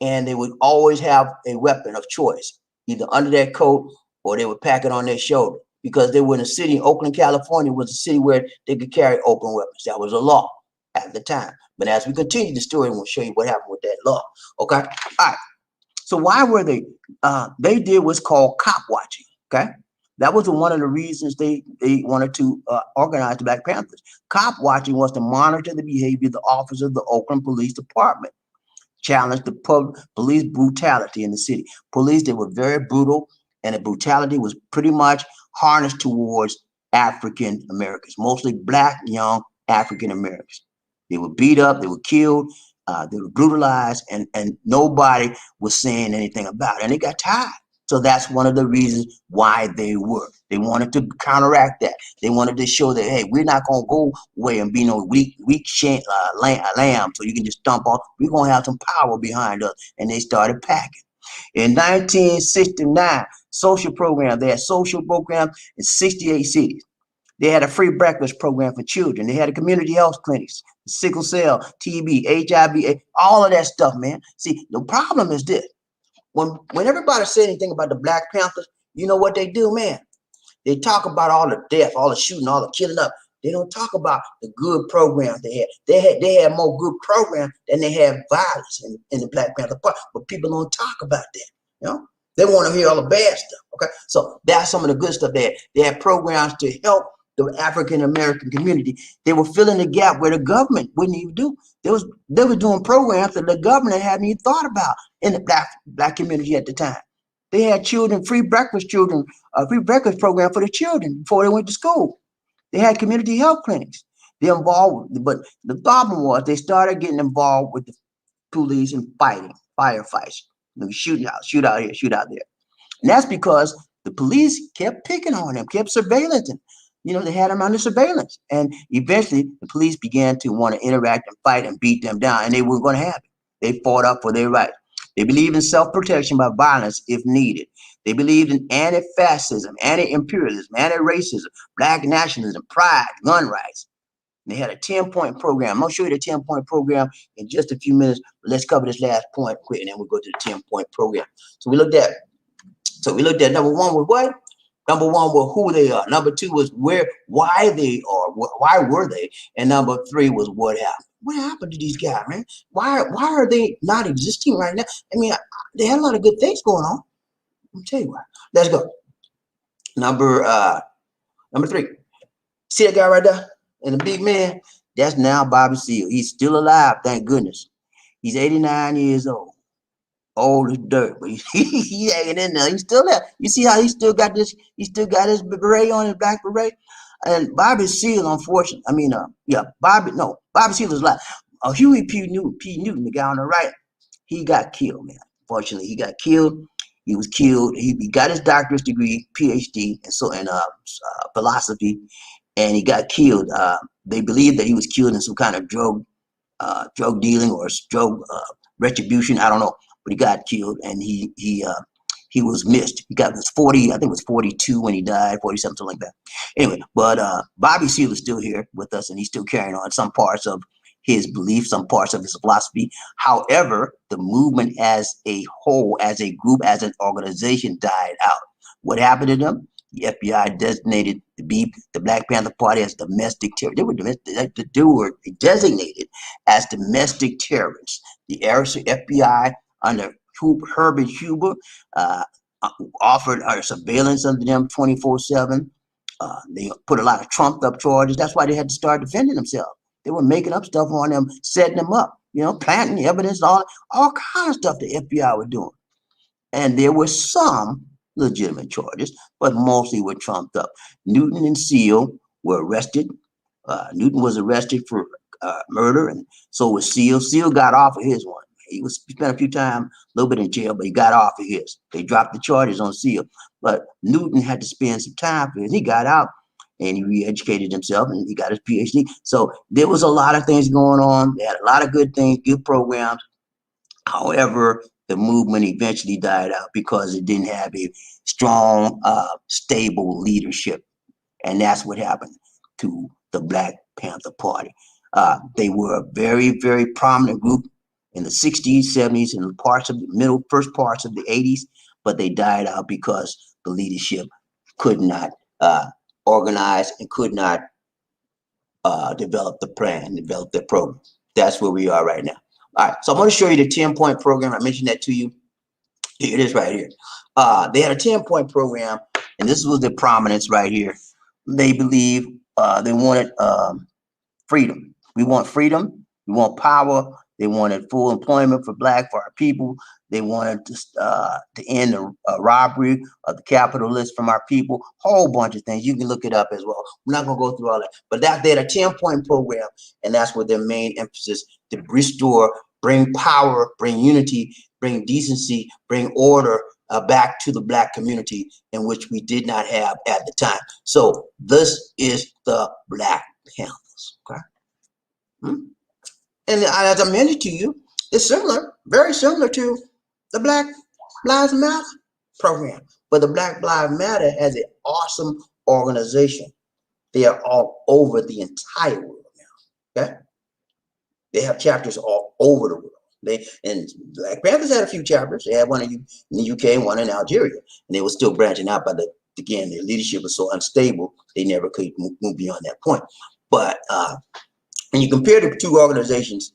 and they would always have a weapon of choice, either under their coat or they would pack it on their shoulder, because they were in a city, Oakland, California was a city where they could carry open weapons. That was a law at the time. But as we continue the story, we'll show you what happened with that law. Okay. All right. So why were they? They did what's called Copwatching. Okay. That was one of the reasons they wanted to organize the Black Panthers. Copwatching was to monitor the behavior of the officers of the Oakland Police Department, challenge the police brutality in the city. Police, they were very brutal, and the brutality was pretty much harnessed towards African Americans, mostly black young African Americans. They were beat up, they were killed, they were brutalized, and nobody was saying anything about it. And they got tired. So that's one of the reasons why they were. They wanted to counteract that. They wanted to show that, hey, we're not going to go away and be no weak lamb so you can just stomp off. We're going to have some power behind us. And they started packing. In 1969, social program, they had social programs in 68 cities. They had a free breakfast program for children. They had a community health clinics, sickle cell, TB, HIV, all of that stuff, man. See, the problem is this. When everybody say anything about the Black Panthers, you know what they do, man? They talk about all the death, all the shooting, all the killing up. They don't talk about the good programs they had. They had more good programs than they had violence in the Black Panther Party. But people don't talk about that. You know, they want to hear all the bad stuff. Okay, so that's some of the good stuff they had. They had programs to help the African American community. They were filling the gap where the government wouldn't even do. They were doing programs that the government hadn't even thought about in the black community at the time. They had free breakfast program for the children before they went to school. They had community health clinics. They involved, but the problem was they started getting involved with the police and firefights. Shoot out here, shoot out there. And that's because the police kept picking on them, kept surveilling them. You know, they had them under surveillance. And eventually the police began to want to interact and fight and beat them down. And they were going to have it. They fought up for their rights. They believed in self-protection by violence if needed. They believed in anti-fascism, anti-imperialism, anti-racism, black nationalism, pride, gun rights. And they had a 10-point program. I'm going to show you the 10-point program in just a few minutes. But let's cover this last point quick, and then we'll go to the 10-point program. So we looked at number one was what? Number one was who they are. Number two was why they are. Why were they? And number three was what happened. What happened to these guys, man? Why are they not existing right now? I mean, they had a lot of good things going on. I'll tell you why. Let's go. Number three. See that guy right there? And the big man? That's now Bobby Seale. He's still alive, thank goodness. He's 89 years old. Old as dirt, but he's hanging in there. He's still there. You see how he still got his beret on, his black beret? And Bobby Seale, unfortunately, Bobby Seale is alive. Huey P. Newton, the guy on the right, he got killed, man. Unfortunately, he got killed. He was killed. He got his doctorate degree, PhD, in philosophy, and he got killed. They believe that he was killed in some kind of drug dealing or drug retribution. I don't know. But he got killed, and he was missed. He got was 40, I think it was 42 when he died, 47, something like that. Anyway, but Bobby Seale is still here with us, and he's still carrying on some parts of his beliefs, some parts of his philosophy. However, the movement as a whole, as a group, as an organization died out. What happened to them? The FBI designated the Black Panther Party as domestic terror. They were designated as domestic terrorists. The FBI under Herbert Hoover offered surveillance under them 24/7. They put a lot of trumped up charges. That's why they had to start defending themselves. They were making up stuff on them, setting them up, planting evidence, all kinds of stuff the FBI were doing. And there were some legitimate charges, but mostly were trumped up. Newton and Seale were arrested. Newton was arrested for murder, and so was Seale. Seale got off of his one. He spent a few times, a little bit in jail, but he got off of his. They dropped the charges on Seale, but Newton had to spend some time for it. He got out and he re-educated himself and he got his PhD. So there was a lot of things going on. They had a lot of good things, good programs. However, the movement eventually died out because it didn't have a strong, stable leadership. And that's what happened to the Black Panther Party. They were a very, very prominent group in the 60s, 70s, and parts of the first parts of the 80s, but they died out because the leadership could not organize and could not develop the plan, develop their program. That's where we are right now. All right, so I'm going to show you the 10-point program. I mentioned that to you. Here it is right here. They had a 10-point program, and this was the prominence right here. They believe they wanted freedom. We want freedom. We want power. They wanted full employment for our people. They wanted to end the robbery of the capitalists from our people. Whole bunch of things. You can look it up as well. I'm not going to go through all that. But they had a 10-point program, and that's what their main emphasis, to restore, bring power, bring unity, bring decency, bring order back to the Black community, in which we did not have at the time. So this is the Black Panthers. Okay. And as I mentioned to you, it's similar, very similar to the Black Lives Matter program. But the Black Lives Matter has an awesome organization. They are all over the entire world now. Okay? They have chapters all over the world. And Black Panthers had a few chapters. They had one in the UK and one in Algeria. And they were still branching out, but again, their leadership was so unstable, they never could move beyond that point. But when you compare the two organizations,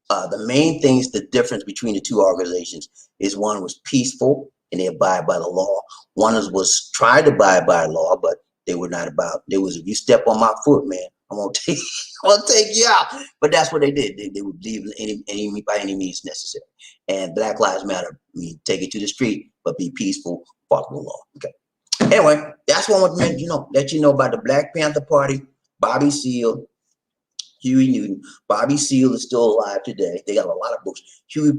the main things, the difference between the two organizations is one was peaceful and they abide by the law. One was tried to abide by law, but they were not about. There was, if you step on my foot, man, I'm gonna take you out. But that's what they did. They would leave by any means necessary. And Black Lives Matter, take it to the street, but be peaceful, follow the law. Okay. Anyway, that's what I want to let you know about the Black Panther Party. Bobby Seale, Huey Newton. Bobby Seale is still alive today. They got a lot of books. Huey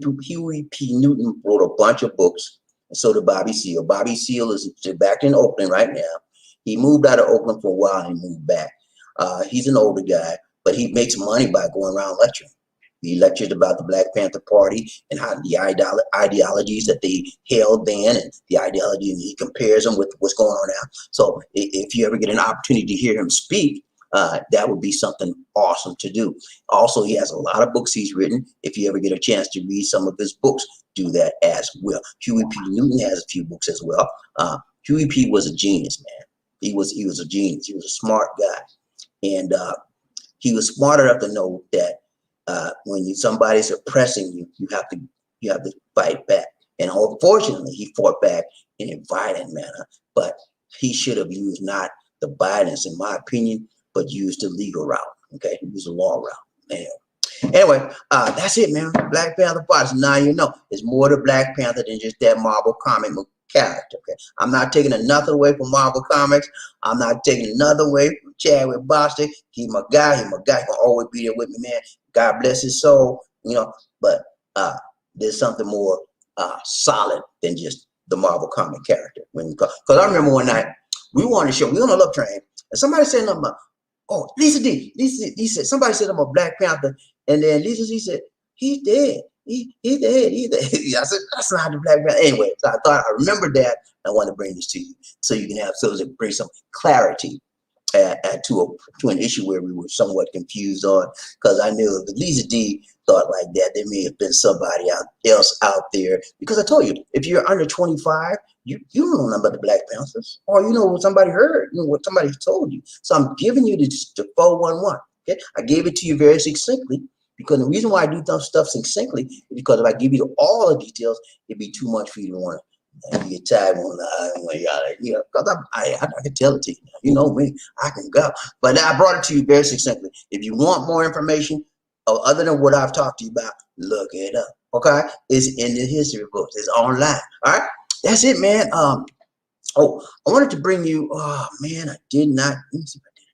P. Newton wrote a bunch of books, and so did Bobby Seale. Bobby Seale is back in Oakland right now. He moved out of Oakland for a while and moved back. He's an older guy, but he makes money by going around lecturing. He lectured about the Black Panther Party and how the ideologies that they held then, and the ideology, and he compares them with what's going on now. So if you ever get an opportunity to hear him speak, that would be something awesome to do. Also, he has a lot of books he's written. If you ever get a chance to read some of his books, do that as well. Huey P. Newton has a few books as well. Huey P. was a genius, man. He was a genius. He was a smart guy. And he was smart enough to know that when somebody's oppressing you, you have to fight back. And unfortunately, he fought back in a violent manner. But he should have used not the violence, in my opinion, but used the legal route. Okay, he used the law route. Anyway, that's it, man. Black Panther Party. So now you know it's more to Black Panther than just that Marvel comic book character. Okay, I'm not taking nothing away from Marvel Comics. I'm not taking nothing away from Chadwick Boseman. He's my guy. He's gonna always be there with me, man. God bless his soul. But there's something more solid than just the Marvel comic character. Because I remember one night we were on the show. We were on a love train, and somebody said something about, oh, Lisa D. Lisa, somebody said I'm a Black Panther, and then Lisa D said, he's dead. He's dead. I said, that's not the Black Panther. Anyway, so I remembered that. I want to bring this to you so you can bring some clarity to an issue where we were somewhat confused on, because I knew if Lisa D thought like that, there may have been somebody else out there. Because I told you, if you're under 25, you don't know nothing about the Black Panthers, or you know what somebody heard, you know what somebody told you. So I'm giving you the 411. Okay, I gave it to you very succinctly, because the reason why I do stuff succinctly is because if I give you all the details, it'd be too much for you to want to. And you get tired on because I can tell it to you. You know me, I can go. But I brought it to you very succinctly. If you want more information, other than what I've talked to you about, look it up. Okay, it's in the history books. It's online. All right, that's it, man. Oh, I wanted to bring you. Oh man, I did not. Let me see if I did.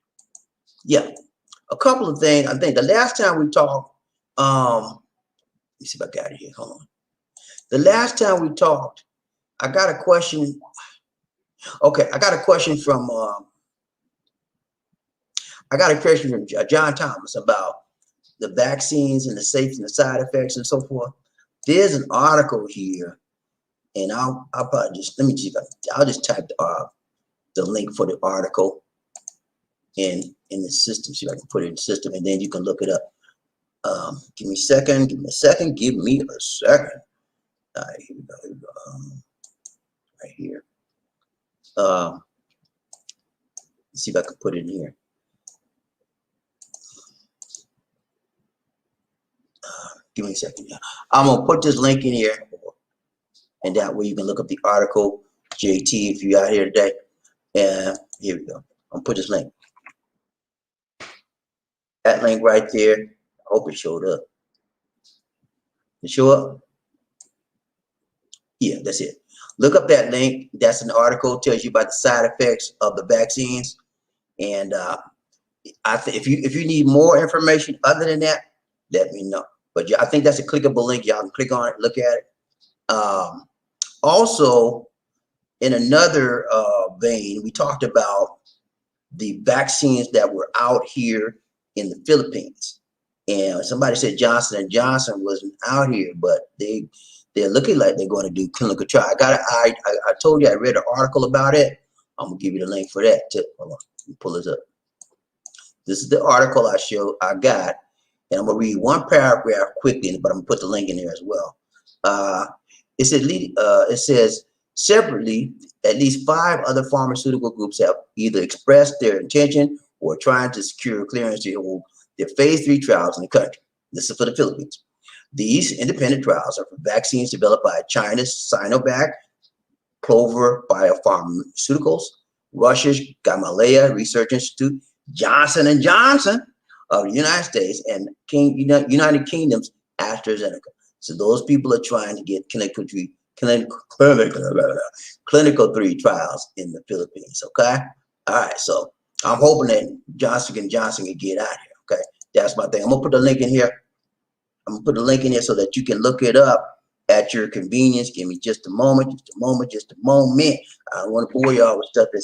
Yeah, a couple of things. I think the last time we talked. Let me see if I got it here. Hold on. The last time we talked, I got a question. Okay, I got a question from John Thomas about the vaccines and the safety and the side effects and so forth. There's an article here, and I'll probably just I'll just type the link for the article in the system. See if I can put it in the system, and then you can look it up. Give me a second. Give me a second. Give me a second. All right, here we go. Here we go. Right here. Let's see if I can put it in here. Give me a second. I'm gonna put this link in here, and that way you can look up the article, JT, if you're out here today. And here we go. I'm gonna put this link. That link right there. I hope it showed up. It show up? Yeah, that's it. Look up that link. That's an article, tells you about the side effects of the vaccines. And if you need more information other than that, let me know. But yeah, I think that's a clickable link. Y'all can click on it, look at it. Also, in another vein, we talked about the vaccines that were out here in the Philippines. And somebody said Johnson & Johnson wasn't out here, but they're looking like they're going to do clinical trial. I told you I read an article about it. I'm gonna give you the link for that too. Hold on, let me pull this up. This is the article I got, and I'm gonna read one paragraph quickly, but I'm gonna put the link in there as well. It says separately, at least 5 other pharmaceutical groups have either expressed their intention or trying to secure clearance to hold their phase 3 trials in the country. This is for the Philippines. These independent trials are for vaccines developed by China's Sinovac, Clover Biopharmaceuticals, Russia's Gamaleya Research Institute, Johnson & Johnson of the United States, and United Kingdom's AstraZeneca. So those people are trying to get clinical 3 trials in the Philippines, okay? All right, so I'm hoping that Johnson & Johnson can get out here, okay? That's my thing. I'm going to put the link in here. I'm gonna put a link in here so that you can look it up at your convenience. Give me just a moment, just a moment, just a moment. I don't want to bore y'all with stuff that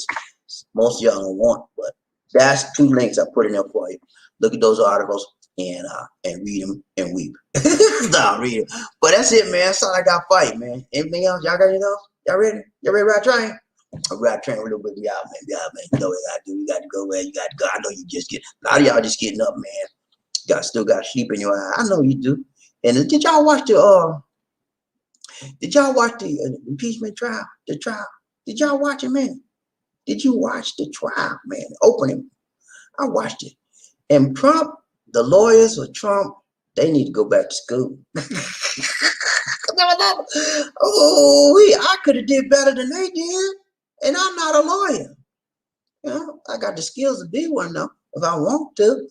most of y'all don't want, but that's 2 links I put in there for you. Look at those articles and read them and weep. Stop reading. But that's it, man. That's all I got for you, man. Anything else? Y'all got anything else? Y'all ready? Y'all ready to ride train? I'm ride train a little bit. Yeah, man. Yeah, man. You know what I do. You got to go where you got to go. I know you just get a lot of y'all just getting up, man. Still got sleep in your eye. I know you do. And did y'all watch the impeachment trial? The trial? Did y'all watch it, man? Did you watch the trial, man? Opening. I watched it. And Trump, the lawyers for Trump, they need to go back to school. Oh, I could have did better than they did. And I'm not a lawyer. You know, I got the skills to be one though, if I want to.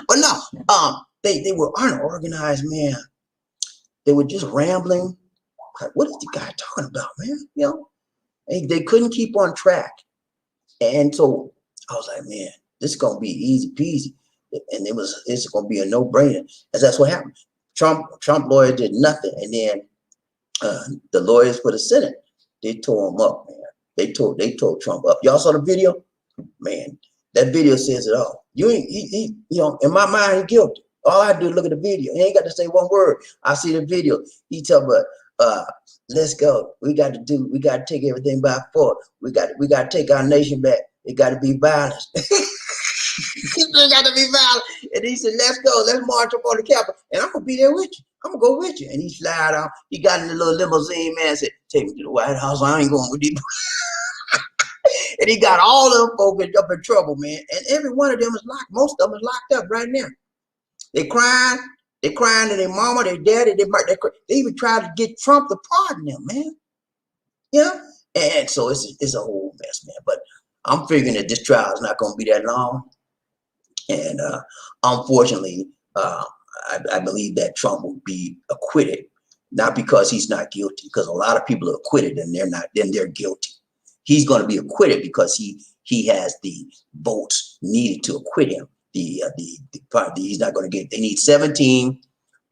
But no, they were unorganized, man. They were just rambling. Like, what is the guy talking about, man? You know, they couldn't keep on track. And so I was like, man, this is gonna be easy peasy. And it's gonna be a no-brainer. And that's what happened. Trump lawyer did nothing. And then the lawyers for the Senate, they tore him up, man. They tore Trump up. Y'all saw the video? Man, that video says it all. You know, in my mind, he's guilty. All I do is look at the video. He ain't got to say one word. I see the video. He tell me, let's go. We got to take everything by force. We got to take our nation back. It got to be violence. It got to be violent. And he said, let's go. Let's march up on the Capitol. And I'm going to be there with you. I'm going to go with you. And he slid out. He got in the little limousine, man, and said, take me to the White House. I ain't going with you. And he got all of them folks up in trouble, man. And every one of them is locked. Most of them is locked up right now. They crying. They crying to their mama, their daddy. They even tried to get Trump to pardon them, man. Yeah. And so it's a whole mess, man. But I'm figuring that this trial is not going to be that long. And unfortunately, I believe that Trump will be acquitted, not because he's not guilty, because a lot of people are acquitted and they're not, then they're guilty. He's going to be acquitted because he has the votes needed to acquit him. He's not going to get. They need 17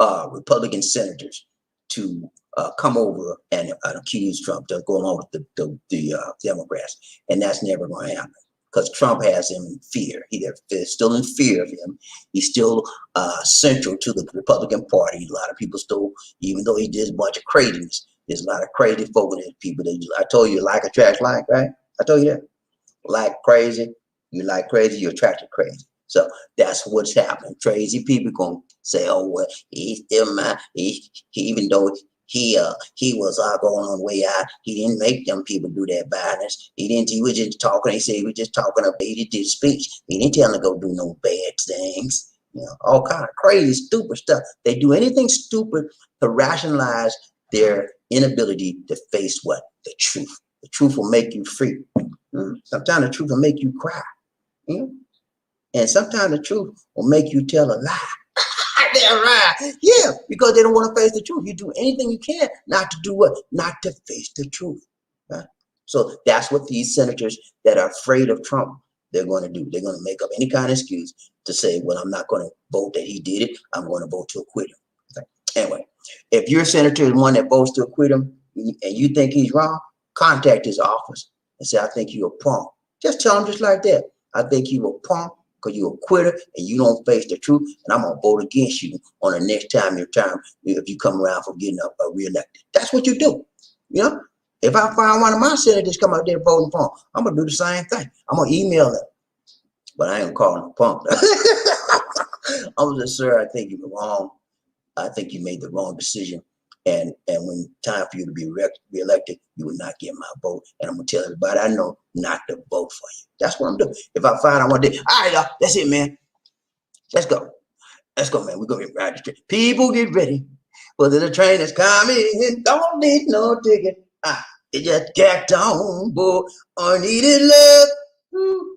Republican senators to come over and accuse Trump of going on with the Democrats, and that's never going to happen because Trump has him in fear. They're still in fear of him. He's still central to the Republican Party. A lot of people still, even though he did a bunch of craziness. There's a lot of crazy folk in there, people. I told you, like attracts like, right? I told you that. Like crazy, you like crazy, you attract crazy. So that's what's happening. Crazy people gonna say, "Oh well, he's still mine." He even though he was going on the way out, he didn't make them people do that violence. He was just talking. He said he was just talking up. He did speech. He didn't tell them to go do no bad things. You know, all kind of crazy, stupid stuff. They do anything stupid to rationalize their inability to face what? The truth. The truth will make you free. Sometimes the truth will make you cry. And sometimes the truth will make you tell a lie. They're right. Yeah, because they don't want to face the truth. You do anything you can not to do what? Not to face the truth. Right? So that's what these senators that are afraid of Trump, they're going to do. They're going to make up any kind of excuse to say, well, I'm not going to vote that he did it. I'm going to vote to acquit him. Okay. Anyway, if your senator is one that votes to acquit him and you think he's wrong, contact his office and say, I think you're a punk. Just tell him just like that. I think you're a punk because you're a quitter and you don't face the truth. And I'm going to vote against you on the next time if you come around for getting reelected. That's what you do. You know, if I find one of my senators come out there voting for him, I'm going to do the same thing. I'm going to email them. But I ain't calling him a punk. I was just, sir, I think you were wrong. I think you made the wrong decision. And when time for you to be reelected, you will not get my vote. And I'm going to tell everybody I know not to vote for you. That's what I'm doing. If I find out one day, all right, y'all, that's it, man. Let's go. Let's go, man. We're going to ride the train. People get ready for the train that's coming. Don't need no ticket. It just get on, boy. I needed love.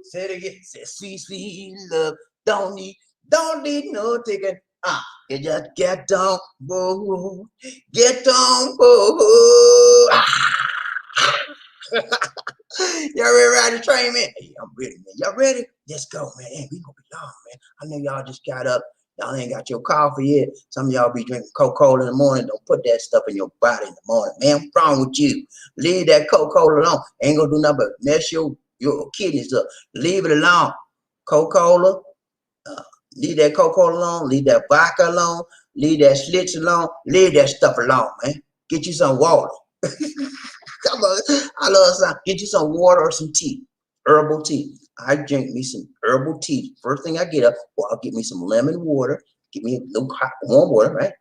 Say it again. Say sweet, sweet love. Don't need no ticket. You just get on, boy. Get on, boy. Y'all ready to ride the train, man? Hey, I'm ready, man. Y'all ready? Let's go, man. Hey, we gonna be long, man. I know y'all just got up. Y'all ain't got your coffee yet. Some of y'all be drinking Coca-Cola in the morning. Don't put that stuff in your body in the morning, man. What's wrong with you? Leave that Coca-Cola alone. Ain't gonna do nothing but mess your kidneys up. Leave it alone. Coca-Cola. Leave that Coca-Cola alone. Leave that vodka alone. Leave that Schlitz alone. Leave that stuff alone, man. Get you some water. Come on. I love some. Get you some water or some tea. Herbal tea. I drink me some herbal tea. First thing I get up, well, I'll get me some lemon water. Give me a little hot, warm water, right?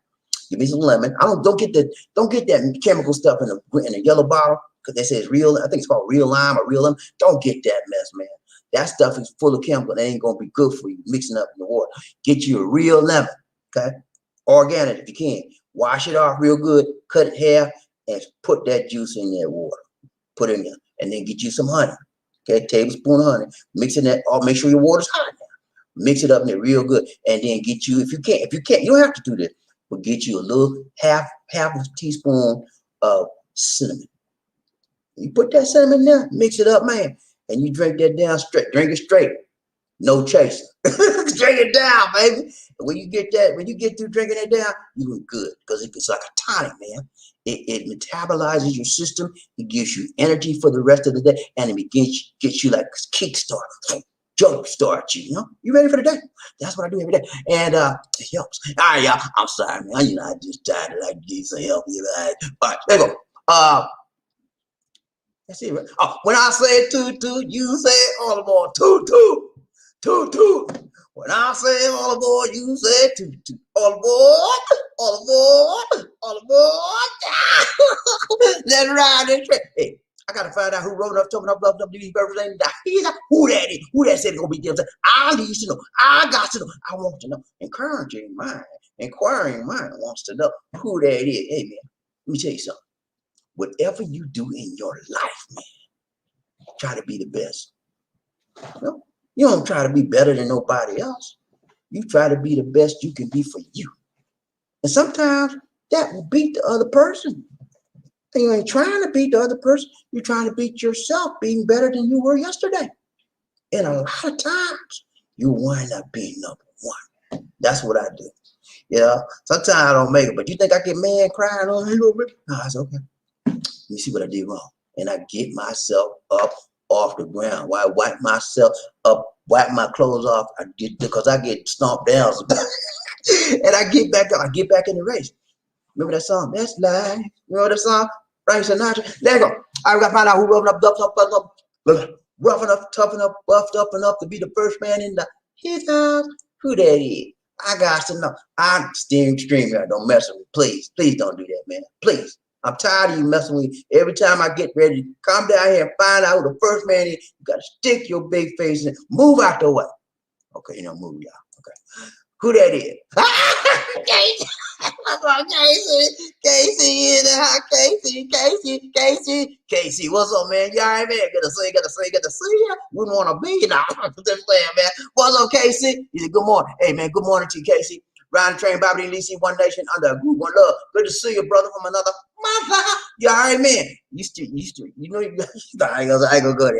Give me some lemon. Don't get that chemical stuff in a yellow bottle because they say it's real. I think it's called real lime or real lemon. Don't get that mess, man. That stuff is full of chemicals. That ain't gonna be good for you. Mixing up in the water. Get you a real lemon, okay? Organic if you can. Wash it off real good. Cut it half and put that juice in that water. Put it in there, and then get you some honey. Okay, a tablespoon of honey. Mix in that. Make sure your water's hot now. Mix it up in there real good, and then get you. If you can't, you don't have to do this. But get you a little half a teaspoon of cinnamon. You put that cinnamon in there. Mix it up, man. And you drink that down straight. Drink it straight. No chaser. Drink it down, baby. And when you get through drinking it down, you look good. Because it's like a tonic, man. It metabolizes your system. It gives you energy for the rest of the day. And it gets you like a kickstart. Like jump start you, you know? You ready for the day? That's what I do every day. And it helps. All right, y'all. I'm sorry, man. I just tried to like get some help. All right, there you go. That's it, right? Oh, when I say toot toot, you say all aboard. Toot toot, toot toot. When I say all aboard, you say toot toot. All aboard, all aboard, all aboard. Let's ride this train. Hey, I gotta find out who wrote up, talking up, bluff up, these birds ain't die. Who that is? Who that said it's gonna be different? I need to know. I got to know. I want to know. Inquiring mind wants to know who that is. Hey man, let me tell you something. Whatever you do in your life, man, try to be the best. You don't try to be better than nobody else. You try to be the best you can be for you. And sometimes that will beat the other person. And you ain't trying to beat the other person. You're trying to beat yourself, being better than you were yesterday. And a lot of times, you wind up being number one. That's what I do. Yeah, sometimes I don't make it, but you think I get mad crying on a little bit? No, it's okay. Let me see what I did wrong. And I get myself up off the ground. While I wipe myself up, wipe my clothes off, because I get stomped down. And I get back up. I get back in the race. Remember that song? That's life. Remember that song? Frank Sinatra. There you go. I got to find out who rough enough, tough enough, buffed up enough to be the first man in his house. Who that is? I got to know. I'm steering extreme here. Don't mess with me. Please. Please don't do that, man. Please. I'm tired of you messing with me. Every time I get ready to come down here and find out who the first man is, you got to stick your big face in. Move out the way. Okay, move, y'all. Okay. Who that is? Casey. Casey in the house. Casey, what's up, man? You all right, man? Good to see you. Wouldn't want to be now. Just saying, man. What's up, Casey? He said, good morning. Hey, man, good morning to you, Casey. Riding train, BobbieD, Lisi, one nation under a group, one love. Good to see you, brother, from another mother. You all right, man? I ain't gonna go there.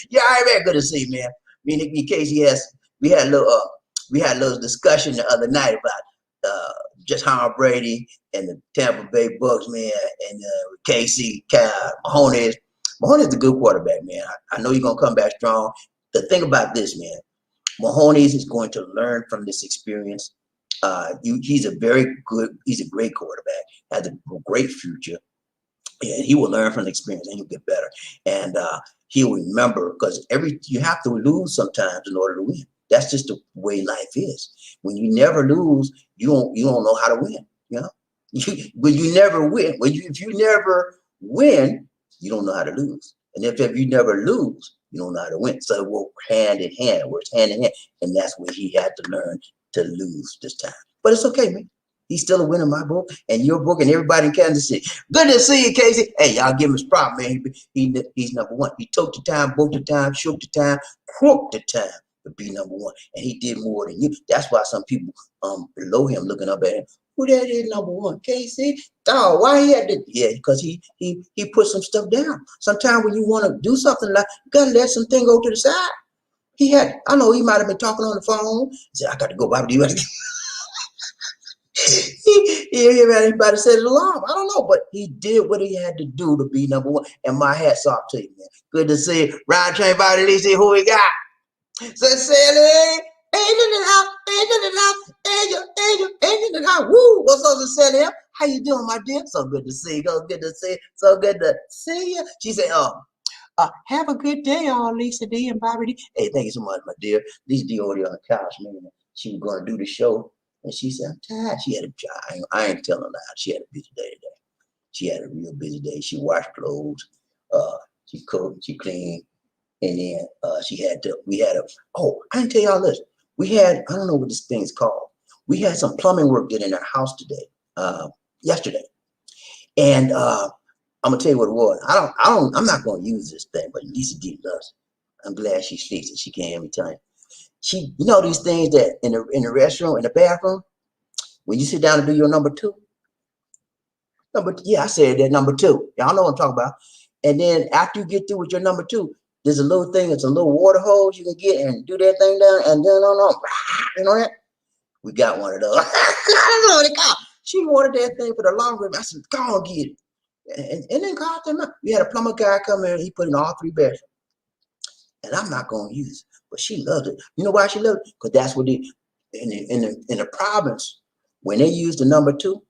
You all right, man? Good to see you, man. Me and Casey, we had a little discussion the other night about just Tom Brady and the Tampa Bay Bucks, man, and KC, Cal, Mahoney. Mahoney's a good quarterback, man. I know you're gonna come back strong. The thing about this, man, Mahoney is going to learn from this experience. He's a great quarterback, has a great future, and he will learn from the experience and he'll get better. And he'll remember, because you have to lose sometimes in order to win. That's just the way life is. When you never lose, you don't know how to win. When you never win, if you never win, you don't know how to lose. And if you never lose, you don't know how to win. So it works hand in hand. It works hand in hand. And that's what he had to learn to lose this time. But it's okay, man. He's still a winner in my book and your book and everybody in Kansas City. Good to see you, Casey. Hey, y'all give him his prop, man. He's number one. He took the time, booked the time, shook the time, crooked the time to be number one. And he did more than you. That's why some people below him looking up at him. Who that is number one? Casey? Dog, why he had to? Yeah, because he put some stuff down. Sometimes when you want to do something like, you gotta let some thing go to the side. I know he might have been talking on the phone. He said, I got to go, BobbieD. Everybody set it alarm. I don't know, but he did what he had to do to be number one. And my hat's off to you, man. Good to see you. Ride train, BobbieD, see who we got. So Seale, angel in the house, angel in the house. Woo! What's up, Seale? How you doing, my dear? So good to see you. So good to see you. She said, have a good day, Lisa D and BobbieD. Hey, thank you so much, my dear. Lisa D already on the couch, man. She was going to do the show, and she said, I'm tired. She had a job. I ain't telling her that. She had a busy day today. She had a real busy day. She washed clothes. She cooked. She cleaned. And then I didn't tell y'all this. I don't know what this thing's called. We had some plumbing work done in our house today, yesterday. And I'm gonna tell you what it was. I'm not gonna use this thing, but Lisa D does. I'm glad she sleeps and she can't hear me telling you. These things that in the restroom, in the bathroom, when you sit down to do your number two. I said that number two. Y'all know what I'm talking about. And then after you get through with your number two, there's a little thing, it's a little water hose you can get and do that thing down, and then you know that? We got one of those. I don't know what it called. She wanted that thing for the laundry. I said, go on, get it. And then called them up. We had a plumber guy come in, he put in all 3 bedrooms. And I'm not gonna use it, but she loved it. You know why she loved it? Because that's what in the province, when they use the number 2,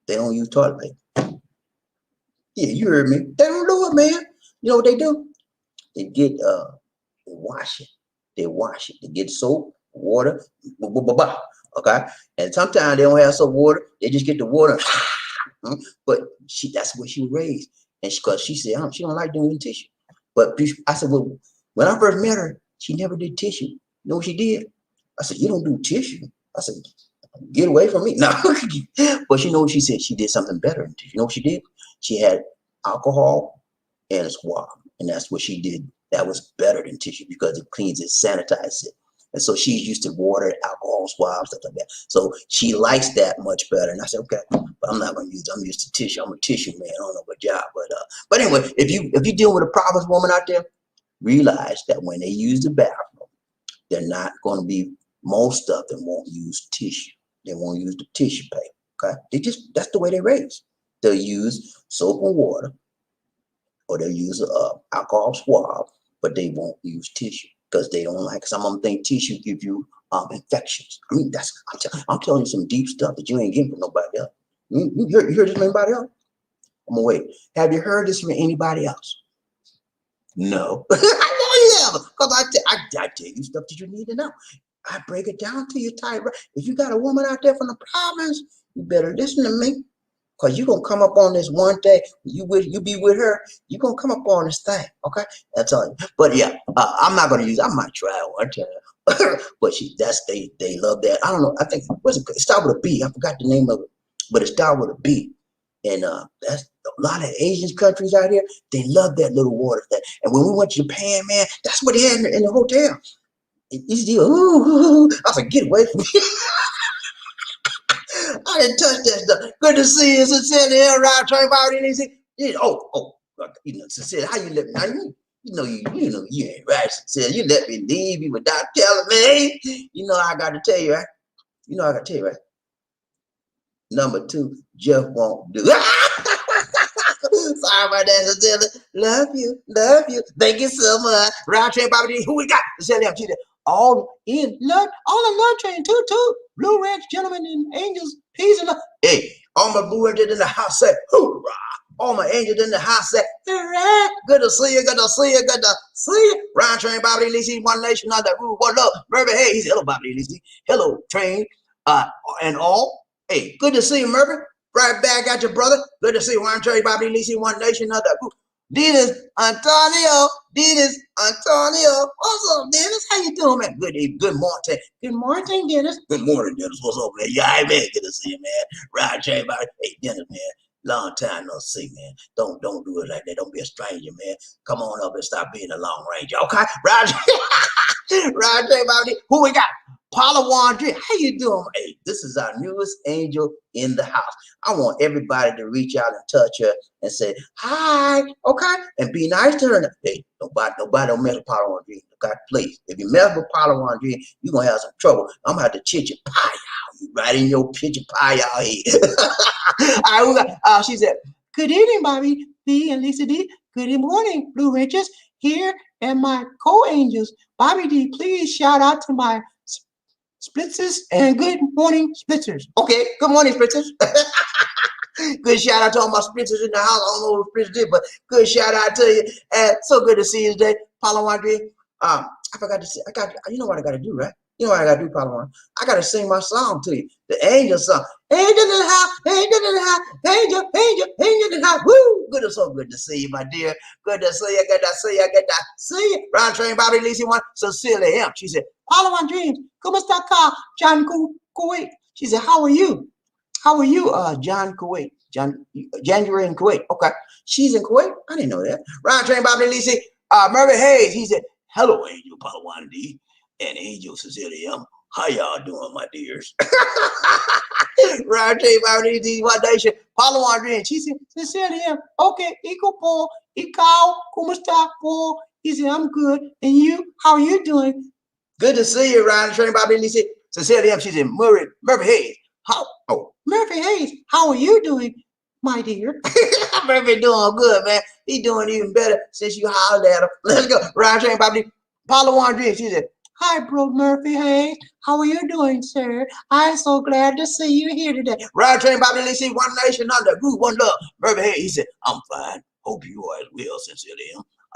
they don't use toilet paper. Yeah, you heard me. They don't do it, man. You know what they do? They get they wash it. They wash it. They get soap, water, okay? And sometimes they don't have soap water. They just get the water. But that's where she was raised. And because she said, she don't like doing tissue. But I said, well, when I first met her, she never did tissue. You know what she did? I said, you don't do tissue. I said, get away from me. No. But you know what she said? She did something better than tissue. You know what she did? She had alcohol and a swab. And that's what she did. That was better than tissue because it cleans it, sanitizes it. And so she's used to water, alcohol, swab, stuff like that. So she likes that much better. And I said, okay, but I'm not going to use it. I'm used to tissue. I'm a tissue man. I don't know what job. But anyway, if you deal with a province woman out there, realize that when they use the bathroom, they're not going to be, most of them won't use tissue. They won't use the tissue paper. Okay. That's the way they raise. They'll use soap and water, or they'll use alcohol swab, but they won't use tissue because they don't like. Some of them think tissue give you infections. I mean, I'm telling you some deep stuff that you ain't getting from nobody else. You heard this from anybody else? I'm gonna wait. Have you heard this from anybody else? No. I know you have, because I tell you stuff that you need to know. I break it down to you tight. If you got a woman out there from the province, you better listen to me. Because you're going to come up on this one day, you be with her, you're going to come up on this thing, okay? That's all. But yeah, I'm not going to use it. I might try it one time. But they love that. I don't know. I think, it start with a B. I forgot the name of it. But it start with a B. And that's a lot of Asian countries out here. They love that little water thing. And when we went to Japan, man, that's what they had in the hotel. Ooh, I said, get away from me. I didn't touch that stuff. Good to see you, sincerely. Right, train about anything. Sincerely, how you let me? Now you ain't right, sincerely. You let me leave you without telling me. You know I got to tell you, right? You know I got to tell you, right? Number 2, Jeff won't do. Sorry about that, sincerely. Love you. Thank you so much. Right, train about who we got? Sincerely, I'm cheating. All the love train, toot, Blue Ridge, gentlemen and angels, peace and love. Hey, all my Blue Ridges in the house say, hoorah. All my angels in the house say, hooray. Good to see you, good to see you. Ryan Train, BobbieD, Lacey, One Nation, not that rule, one love. Murphy, hey, he said, hello, BobbieD, Lacey. Hello, Train, and all. Hey, good to see you, Murphy. Right back at your brother. Good to see you, Ryan Train, BobbieD, Lacey, One Nation, not that rule. Dennis Antonio. What's up, Dennis? How you doing, man? Good morning. Good morning, Dennis. Good morning, Dennis. What's up, man? Yeah, I man. Good to see you, man. Right, Jay, hey, Dennis, man. Long time no see, man. Don't do it like that. Don't be a stranger, man. Come on up and stop being a long ranger, okay? Right, Jay, who we got? Paula Wandry, how you doing? Hey, this is our newest angel in the house. I want everybody to reach out and touch her and say, hi, okay? And be nice to her. Hey, nobody don't mess with Paula Wandry, okay? Please, if you mess with Paula Wandry, you're going to have some trouble. I'm going to have to chit your pie out. You right in your picture pie out here. All right, she said, good evening, BobbieD and Lisa D. Good morning, Blue Ridges. Here and my co-angels. BobbieD, please shout out to my Splitzers and good morning, Splitzers. Okay, good morning, Splitzers. Good shout out to all my Splitzers in the house. I don't know what Splitzers did, but good shout out to you. And so good to see you today, Paula Wandry. I forgot to say, you know what I got to do, right? You know what I got to do, Paula Wandry? I got to sing my song to you, the angel song. Angel in the house, angel in the house, angel in the house. Woo! So good to see you, my dear. Good to see you, good to see you. Round train, BobbieD, Lacey, one, Sincerely him. She said, Paula Wandry, ¿cómo está acá, John Kuwait? She said, how are you? How are you, John Kuwait? January in Kuwait. Okay. She's in Kuwait? I didn't know that. Round train, BobbieD, Lacey, Murray Hayes. He said, hello, Angel Paula Wandry and Angel Sincerely him. How y'all doing, my dears? Round train, BobbieD, Lacey, One Nation, Paula Wandry. And she said, Sincerely him. Okay, Iko po, Ikaw, ¿cómo está po? He said, I'm good. And you? How are you doing? Good to see you, Ryan Train, BobbieD, Lacey. Sincerely him. She said, Murphy Hayes. Murphy Hayes, how are you doing, my dear? Murphy doing good, man. He doing even better since you hollered at him. Let's go. Ryan Train, BobbieD, Paula Wandry. She said, hi, bro, Murphy Hayes. How are you doing, sir? I'm so glad to see you here today. Ryan Train, BobbieD, Lacey, One Nation under group, one love. Murphy Hayes, he said, I'm fine. Hope you are as well, sincerely.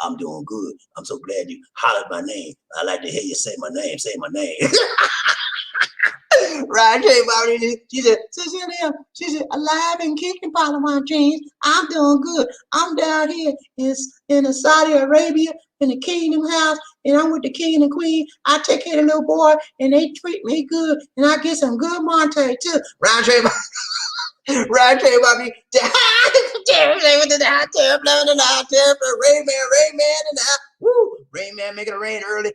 I'm doing good. I'm so glad you hollered my name. I like to hear you say my name. Say my name. Right, Bobbie. She said, she said, alive and kicking, Palawan jeans. I'm doing good. I'm down here in Saudi Arabia in the Kingdom House, and I'm with the king and the queen. I take care of the little boy, and they treat me good, and I get some good Monte too. Right, Right, Bobbie. Rayman in the house. Woo! Rayman making it rain early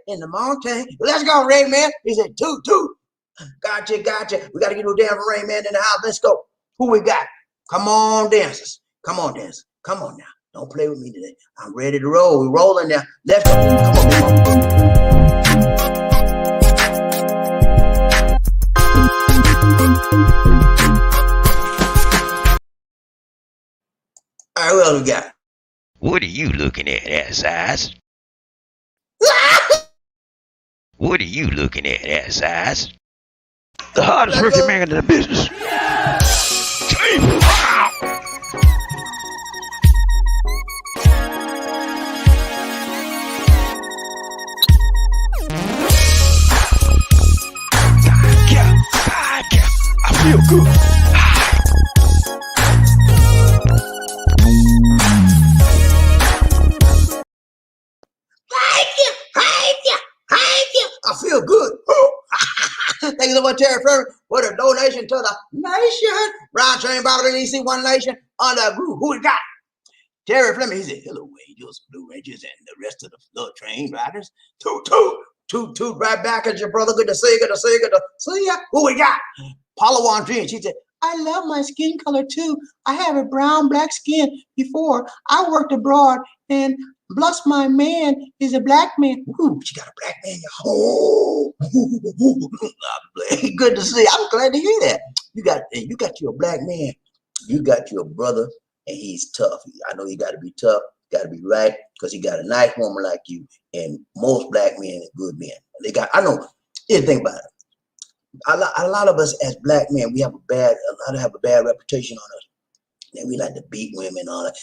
in the mountain. Let's go, Rayman. He said, toot. Gotcha. We got to get no damn Rayman in the house. Let's go. Who we got? Come on, dancers. Come on now. Don't play with me today. I'm ready to roll. We're rolling now. Let's go. Come on. All right, what else we got? What are you looking at, ass? What are you looking at, ass? The hardest working man in the business. I feel good. I feel good. Thank you so much, Terry Fleming, for the donation to the nation. Round train, Bobbie, DC, one nation under who we got? Terry Fleming, he said, hello, Angels, Blue Rangers, and the rest of the little train riders. Toot, right back at your brother. Good to see ya. Who we got? Palawan Dream. She said, I love my skin color too. I have a black skin before. I worked abroad, and plus my man is a black man. Ooh, she got a black man. Oh, good to see. I'm glad to hear that. You got you a black man. You got your brother, and he's tough. I know you got to be tough. Got to be right, because he got a nice woman like you. And most black men are good men. I know. Here's the thing about it. A lot of us as black men, we have a bad reputation on us. And we like to beat women and all that.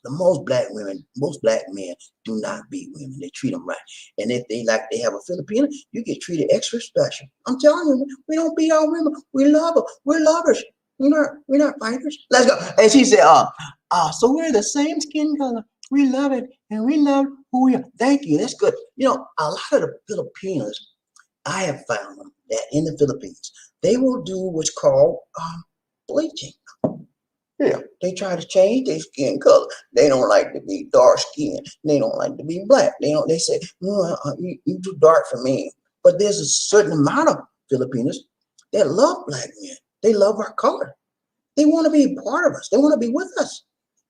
Most black men do not beat women. They treat them right. And if they have a Filipino, you get treated extra special. I'm telling you, we don't beat our women. We love her. We're lovers. We're not fighters. Let's go. And she said, so we're the same skin color. We love it, and we love who we are. Thank you. That's good. A lot of the Filipinos, I have found them that in the Philippines, they will do what's called bleaching. Yeah, they try to change their skin color. They don't like to be dark skinned. They don't like to be black. They say, you too dark for me. But there's a certain amount of Filipinos that love black men. They love our color. They want to be part of us. They want to be with us.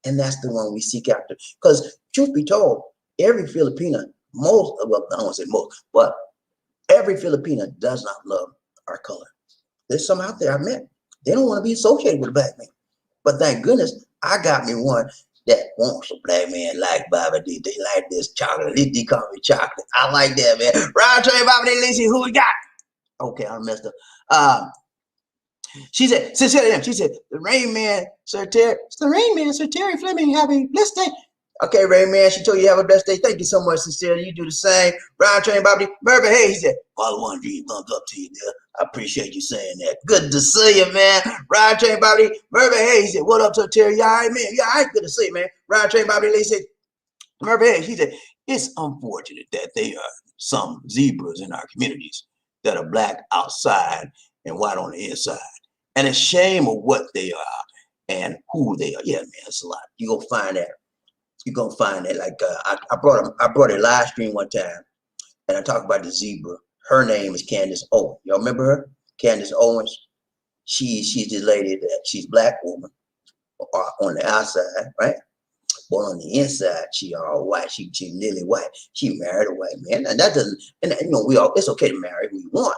And that's the one we seek after. Because truth be told, every Filipino, I don't want to say most, but every Filipino does not love our color. There's some out there I met. They don't want to be associated with a black man. But thank goodness, I got me one that wants a black man like BobbieD. They like this chocolate. They call me chocolate. I like that, man. Round train, BobbieD, Lacey, who we got? Okay, I messed up. She said, the Rain Man, Sir Terry Fleming, have a blessed day. Okay, Rain Man, she told you have a blessed day. Thank you so much, sincerely. You do the same. Round train, BobbieD. Murphy, hey, he said, Palawan Dream, thumbs up to you, there. I appreciate you saying that. Good to see you, man. Round train, BobbieD. Murphy, hey, he said, what up, Sir Terry? You all right, man? Yeah, all right, good to see you, man. Round train, BobbieD. He said, Murphy, hey, he said, it's unfortunate that there are some zebras in our communities that are black outside and white on the inside. And a shame of what they are and who they are. Yeah, man, it's a lot. You're going to find that. You're going to find that. Like, I brought a live stream one time, and I talked about the zebra. Her name is Candace Owens. Y'all remember her? Candace Owens. She's this lady that she's a black woman on the outside, right? But on the inside, she all white. She nearly white. She married a white man. And that doesn't, and it's okay to marry who you want,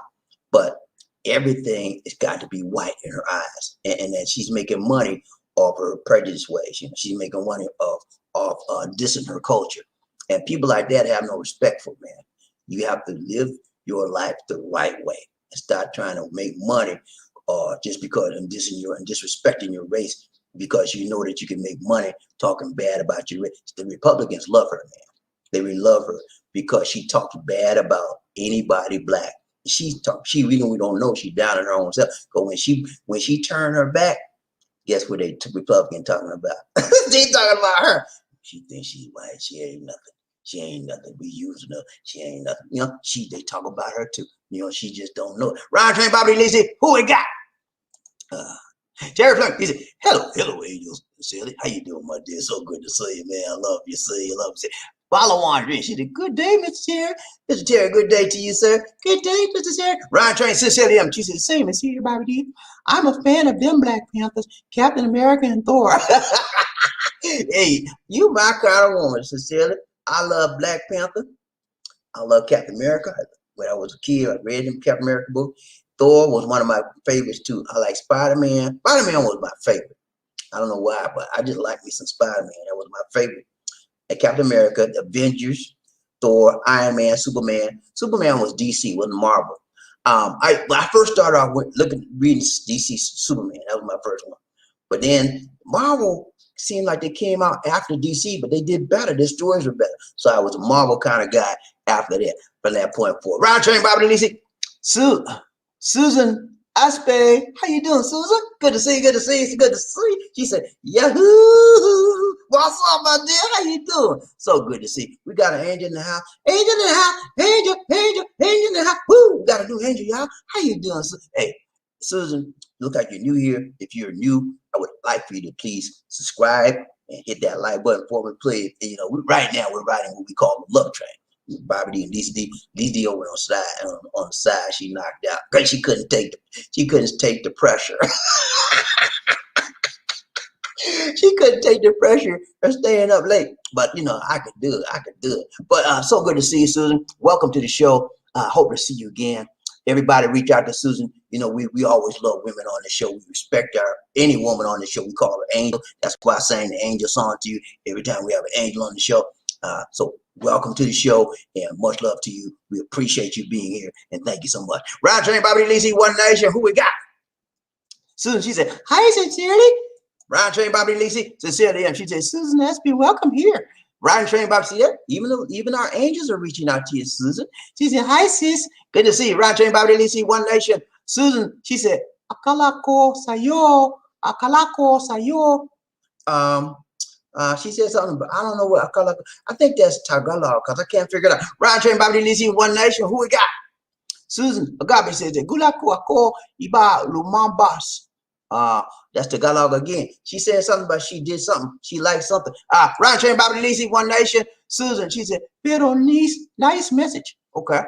but everything has got to be white in her eyes, and then she's making money off her prejudice ways. She's making money off dissing her culture, and people like that have no respect for man. You have to live your life the right way and start trying to make money, just because and dissing and disrespecting your race because you know that you can make money talking bad about you. The Republicans love her, man. They really love her because she talks bad about anybody black. She really, we don't know, she's down in her own self. But when she turned her back, guess what they Republican talking about? They talking about her. She thinks she's white. She ain't nothing. She ain't nothing. We using her. She ain't nothing. You know, they talk about her too. You know, she just don't know it. Ron Train, BobbieD, Lizzie, who we got? Terry Flunk, he said, hello, Angels. Seale, how you doing, my dear? So good to see you, man. I love you, see. I love you. Follow Andre. She said, good day, Mr. Terry. Mr. Terry, good day to you, sir. Good day, Mr. Terry. Ron Train, Seale, she said, same as here, BobbieD. I'm a fan of them Black Panthers, Captain America and Thor. Hey, you my kind of woman, sincerely. I love Black Panther. I love Captain America. When I was a kid, I read them Captain America book. Thor was one of my favorites too. I like Spider-Man. Spider-Man was my favorite. I don't know why, but I just like me some Spider-Man. That was my favorite. And Captain America, Avengers, Thor, Iron Man, Superman. Superman was DC, wasn't Marvel. When I first started off reading DC Superman. That was my first one. But then Marvel seemed like they came out after DC, but they did better. Their stories were better. So I was a Marvel kind of guy after that, from that point forward. Round train, BobbieD, Lizzie. Susan Aspe, how you doing, Susan? Good to see you. Good to see you. It's good to see you. She said, Yahoo! What's up, my dear? How you doing? So good to see you. We got an angel in the house. Angel in the house. Angel in the house. Woo! We got a new angel, y'all. How you doing? Hey, Susan, look like you're new here. If you're new, I would like for you to please subscribe and hit that like button for me, please. And, you know, right now we're riding what we call the love train. BobbieD and DD over on the side. She knocked out because she couldn't take the pressure. She couldn't take the pressure of staying up late. But you know, I could do it. But so good to see you, Susan. Welcome to the show. Hope to see you again. Everybody reach out to Susan. You know, we always love women on the show. We respect any woman on the show. We call her Angel. That's why I sang the Angel song to you every time we have an angel on the show. So welcome to the show and much love to you. We appreciate you being here and thank you so much. Round train, BobbieD, Lizzie, One Nation. Who we got? Susan, she said, hi, sincerely. Round train, BobbieD, Lizzie, sincerely. And she said, Susan Espy, welcome here. Round train, BobbieD, see that? Even our angels are reaching out to you, Susan. She said, hi, sis. Good to see you. Round train, BobbieD, Lizzie, One Nation. Susan, she said, akala ko sayo. She said something, but I don't know what I think that's Tagalog because I can't figure it out. Round train, BobbieD, Lizzie, One Nation. Who we got? Susan Agape says that Gulaku ako iba lumambas. That's Tagalog again. She said something, but she did something. She liked something. Round train, BobbieD, Lizzie, One Nation. Susan, she said, pero nice message. Okay.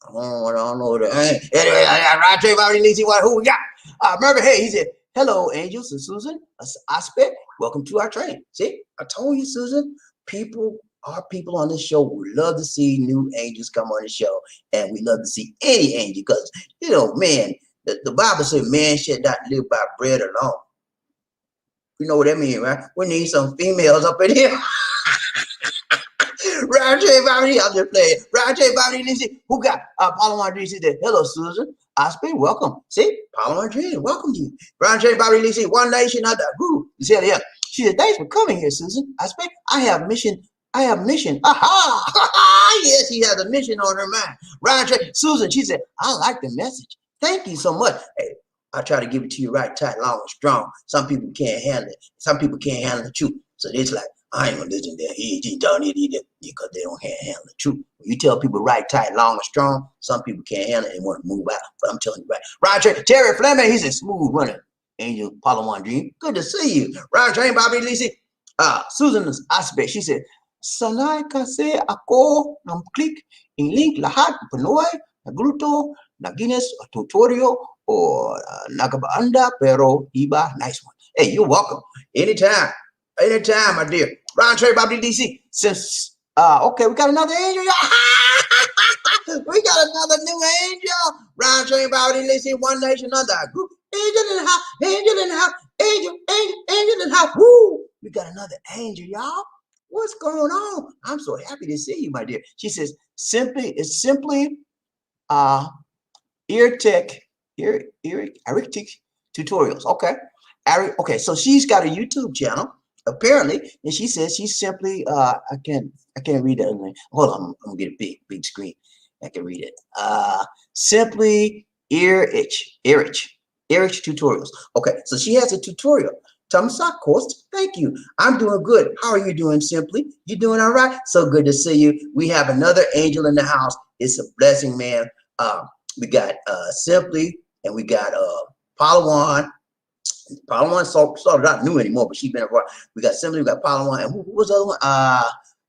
I don't know that. Anyway, round train, BobbieD, Lizzie, who we got? Remember, hey, he said, hello, Angels and Susan Aspect. Welcome to our train. See, I told you, Susan, our people on this show would love to see new angels come on the show. And we love to see any angel because, you know, man, the Bible says man should not live by bread alone. You know what that means, right? We need some females up in here. Round train, BobbieD, I'm just playing. Round train, BobbieD, Lizzie, who got Paulo Andre said, hello, Susan. Osprey, welcome. See, Paulo Andre, welcome you. Round train, BobbieD, Lizzie, One Nation, under who? She said, thanks for coming here, Susan. Osprey, I have mission. Aha! Yes, she has a mission on her mind. Round train, Susan, she said, I like the message. Thank you so much. Hey, I try to give it to you right, tight, long, and strong. Some people can't handle it. Some people can't handle the truth. So it's like, I ain't gonna listen to that. He done it either because they don't handle the truth. When you tell people right, tight, long, and strong, some people can't handle it and want to move out. But I'm telling you right. Round train, Terry Fleming, he's a smooth runner. Angel Paulo Andre, good to see you. Round train, BobbieD, Lizzie. Susan Aspect, she said, sanay kasi ako ng click in link lahat Pinoy nagluto na Guinness tutorial or nagabaanda pero iba nice one. Hey, you're welcome. Anytime, my dear. Round train, BobbieD, DC. Since okay, we got another angel, y'all. We got another new angel. Round train, BobbieD, DC, One Nation under our group. Angel in the house, angel in the house, angel in the house. Woo! We got another angel, y'all. What's going on? I'm so happy to see you, my dear. She says, it's simply ear tech tutorials. Okay. Okay, so she's got a YouTube channel apparently, and she says she's simply I can't read that. Hold on, I'm gonna get a big screen. I can read it. Simply Ear-itch tutorials. Okay, so she has a tutorial. Thumbs up, course. Thank you. I'm doing good. How are you doing, Simply? You doing all right? So good to see you. We have another angel in the house. It's a blessing, man. We got Simply, and we got Palawan. Palawan started out new anymore, but she's been around. We got Simply, we got Palawan, and who was the other one?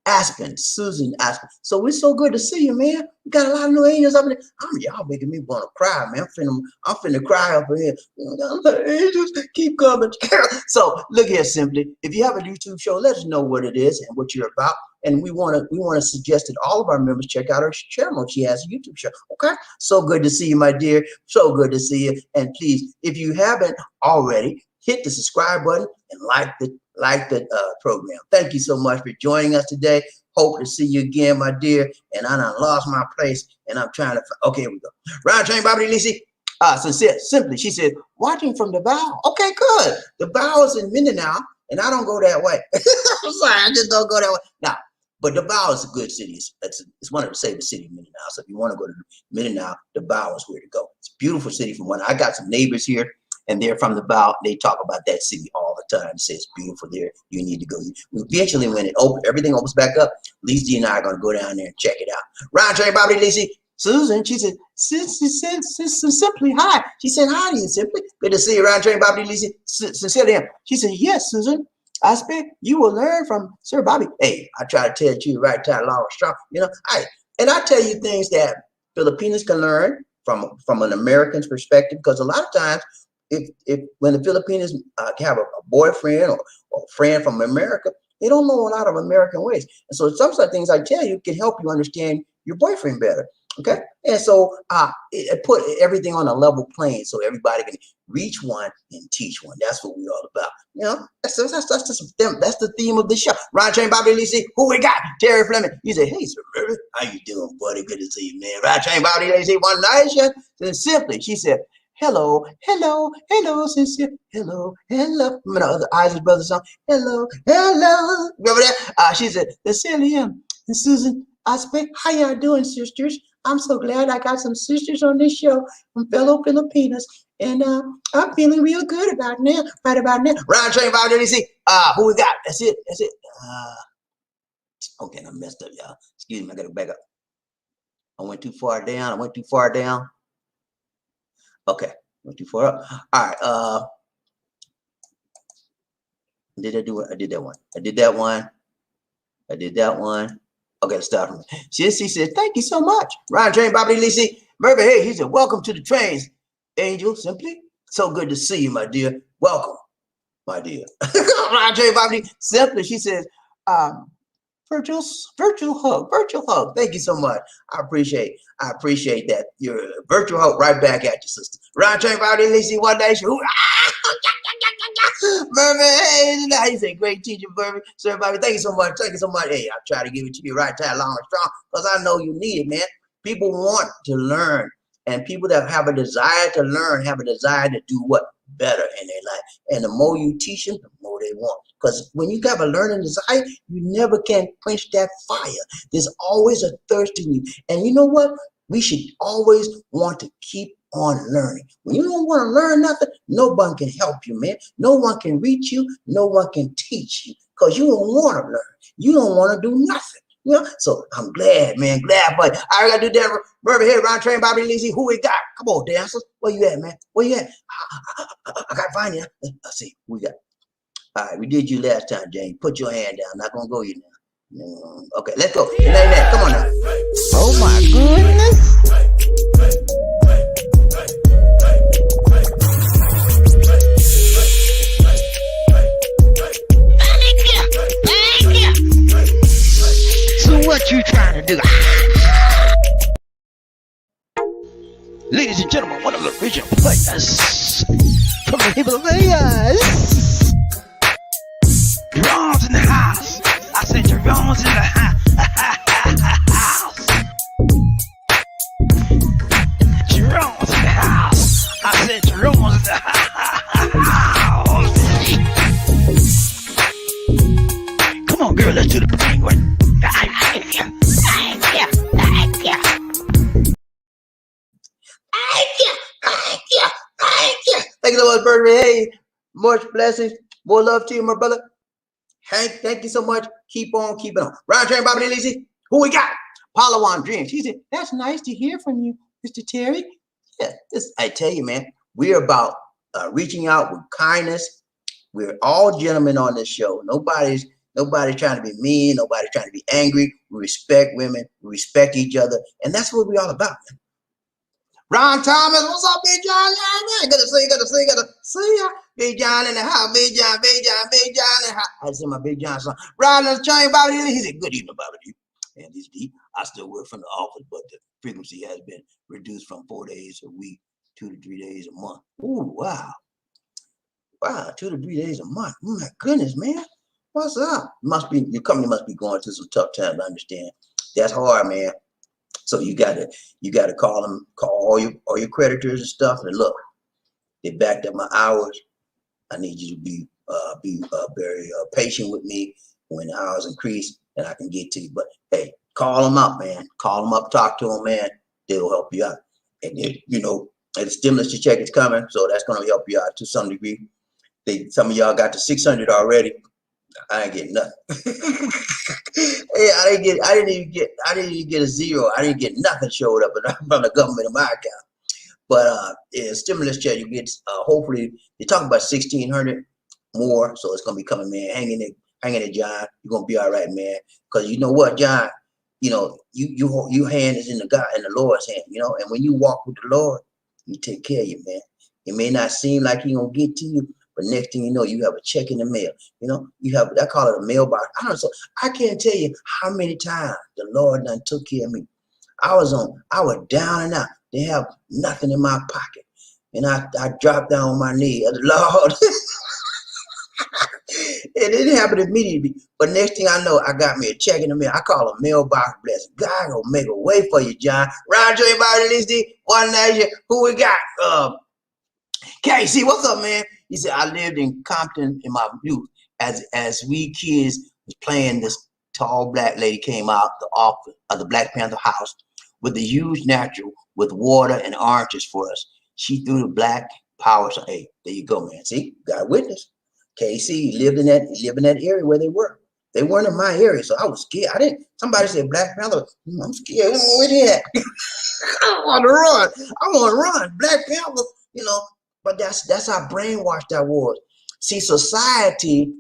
Aspen, Susan Aspen. So it's so good to see you, man. We got a lot of new angels up there. Y'all making me want to cry, man. I'm finna cry up here. Angels keep coming. So look here, Simply. If you have a YouTube show, let us know what it is and what you're about. And we want to suggest that all of our members check out her channel. She has a YouTube show. Okay. So good to see you, my dear. So good to see you. And please, if you haven't already, hit the subscribe button and like the program. Thank you so much for joining us today. Hope to see you again, my dear. And I done lost my place, and I'm trying to. Okay, here we go. Round train, BobbieD, Lisi. Simply, she said, watching from the bow. Okay, good. The bow is in Mindanao, and I don't go that way. I'm sorry, I just don't go that way. Now, but the bow is a good city. It's one of the safest cities in Mindanao. So if you want to go to Mindanao, the bow is where to go. It's a beautiful city. From I got some neighbors here, and they're from the bow. They talk about that city all the time. Say it's beautiful there. You need to go. Eventually, when everything opens back up, Lisi and I are going to go down there and check it out. Round train, BobbieD, Lisi. Susan, she said, Simply, hi. She said, hi to you, Simply. Good to see you, round train, BobbieD, Lisi. Sincerely, she said, yes, Susan. I expect you will learn from Sir Bobby. Hey, I try to tell you right, tight, long, strong. I tell you things that Filipinos can learn from an American's perspective, because a lot of times, if when the Filipinos have a boyfriend or friend from America, they don't know a lot of American ways. And so some of the things I tell you can help you understand your boyfriend better. Okay. And so it put everything on a level plane so everybody can reach one and teach one. That's what we're all about. That's the theme of the show. Round train, BobbieD, Lisi. Who we got? Terry Fleming. You say, hey, Sir Murray, how you doing, buddy? Good to see you, man. Round train, BobbieD, Lisi. One night, then Simply, she said, hello, sincere, hello. Remember the other Isaac Brothers song? Hello. Remember that? She said, sincerely, and Susan, I speak. How y'all doing, sisters? I'm so glad I got some sisters on this show from fellow Filipinos, and I'm feeling real good right about now. Round train, BobbieD, Lisi. Who we got? That's it. Okay, I messed up, y'all. Excuse me, I gotta back up. I went too far down. Okay, went too far up. All right. Did I do it? I did that one. Okay, let's start from she said, thank you so much. Round train, BobbieD, Lisi. Murphy, hey, he said, welcome to the trains, Angel, Simply. So good to see you, my dear. Welcome, my dear. Round train, BobbieD, Simply. She says, virtual hug. Thank you so much. I appreciate that. You're a virtual hug right back at you, sister. Round train, BobbieD, Lisi. One day, Murphy, hey, he said, great teacher, Murphy. Sir Bobby, thank you so much. Hey, I try to give it to you right, tight, long, and strong, because I know you need it, man. People want to learn, and people that have a desire to learn have a desire to do what? Better in their life. And the more you teach them, the more they want. Because when you have a learning desire, you never can quench that fire. There's always a thirst in you. And you know what? We should always want to keep on learning. When you don't want to learn nothing, no one can help you, man. No one can reach you. No one can teach you, because you don't want to learn. You don't want to do nothing. So I'm glad, man. Glad, but I gotta do that. Murphy here, round train, BobbieD, Lisi. Who we got? Come on, dancers. Where you at, man? Where you at? I gotta find you. Let's see. Who we got? All right, we did you last time, Jane. Put your hand down. Not gonna go you now. Okay, let's go. Come on now. Oh my goodness. What you trying to do? Ladies and gentlemen, one of the original players from the Himalayas. Drums in the house. I said drums in the house. Drums in the house. I said drums in the house. anniversary. Hey, much blessings. More love to you, my brother. Hank, thank you so much. Keep on keeping on. Round train, BobbieD, Lacey. Who we got? Palawan Dreams. He said, that's nice to hear from you, Mr. Terry. Yeah, I tell you, man, we're about reaching out with kindness. We're all gentlemen on this show. Nobody's trying to be mean. Nobody's trying to be angry. We respect women. We respect each other. And that's what we're all about, man. Ron Thomas, what's up, Big John? Yeah, good to see ya. Big John in the house. Big John in the house. I see my Big John son. Ron on the train, BobbieD. He said, good evening, BobbieD. And this deep. I still work from the office, but the frequency has been reduced from 4 days a week, 2 to 3 days a month. Ooh, wow. Wow, 2 to 3 days a month. Oh my goodness, man. What's up? Your company must be going through some tough times. I understand. That's hard, man. So you gotta call all your creditors and stuff. And look, they backed up my hours. I need you to be very patient with me when the hours increase, and I can get to you. But hey, call them up, man. Call them up, talk to them, man. They'll help you out. And and the stimulus check is coming, so that's gonna help you out to some degree. Some of y'all got to 600 already. I ain't getting nothing. Hey, I didn't even get a zero. I didn't get nothing showed up from the government in my account. But yeah, stimulus check, you get hopefully they're talking about 1,600 more, so it's gonna be coming, man. Hanging it, John. You're gonna be all right, man. Because you know what, John, your hand is in the Lord's hand, and when you walk with the Lord, He take care of you, man. It may not seem like He gonna get to you, but next thing you know, you have a check in the mail. You have, I call it a mailbox. I can't tell you how many times the Lord done took care of me. I was down and out. They have nothing in my pocket. And I dropped down on my knee. Lord. It didn't happen immediately. But next thing I know, I got me a check in the mail. I call a mailbox blessing. God gonna make a way for you, John. Roger, everybody, One Nation. Who we got? KC, what's up, man? He said, I lived in Compton in my youth. As we kids was playing, this tall black lady came out the office of the Black Panther house with a huge natural with water and oranges for us. She threw the black power. So, hey, there you go, man. See, got a witness. KC lived in that area where they were. They weren't in my area, so I was scared. Somebody said Black Panther. I'm scared. Where they at? I want to run. Black Panther, But that's how brainwashed I was. See, society,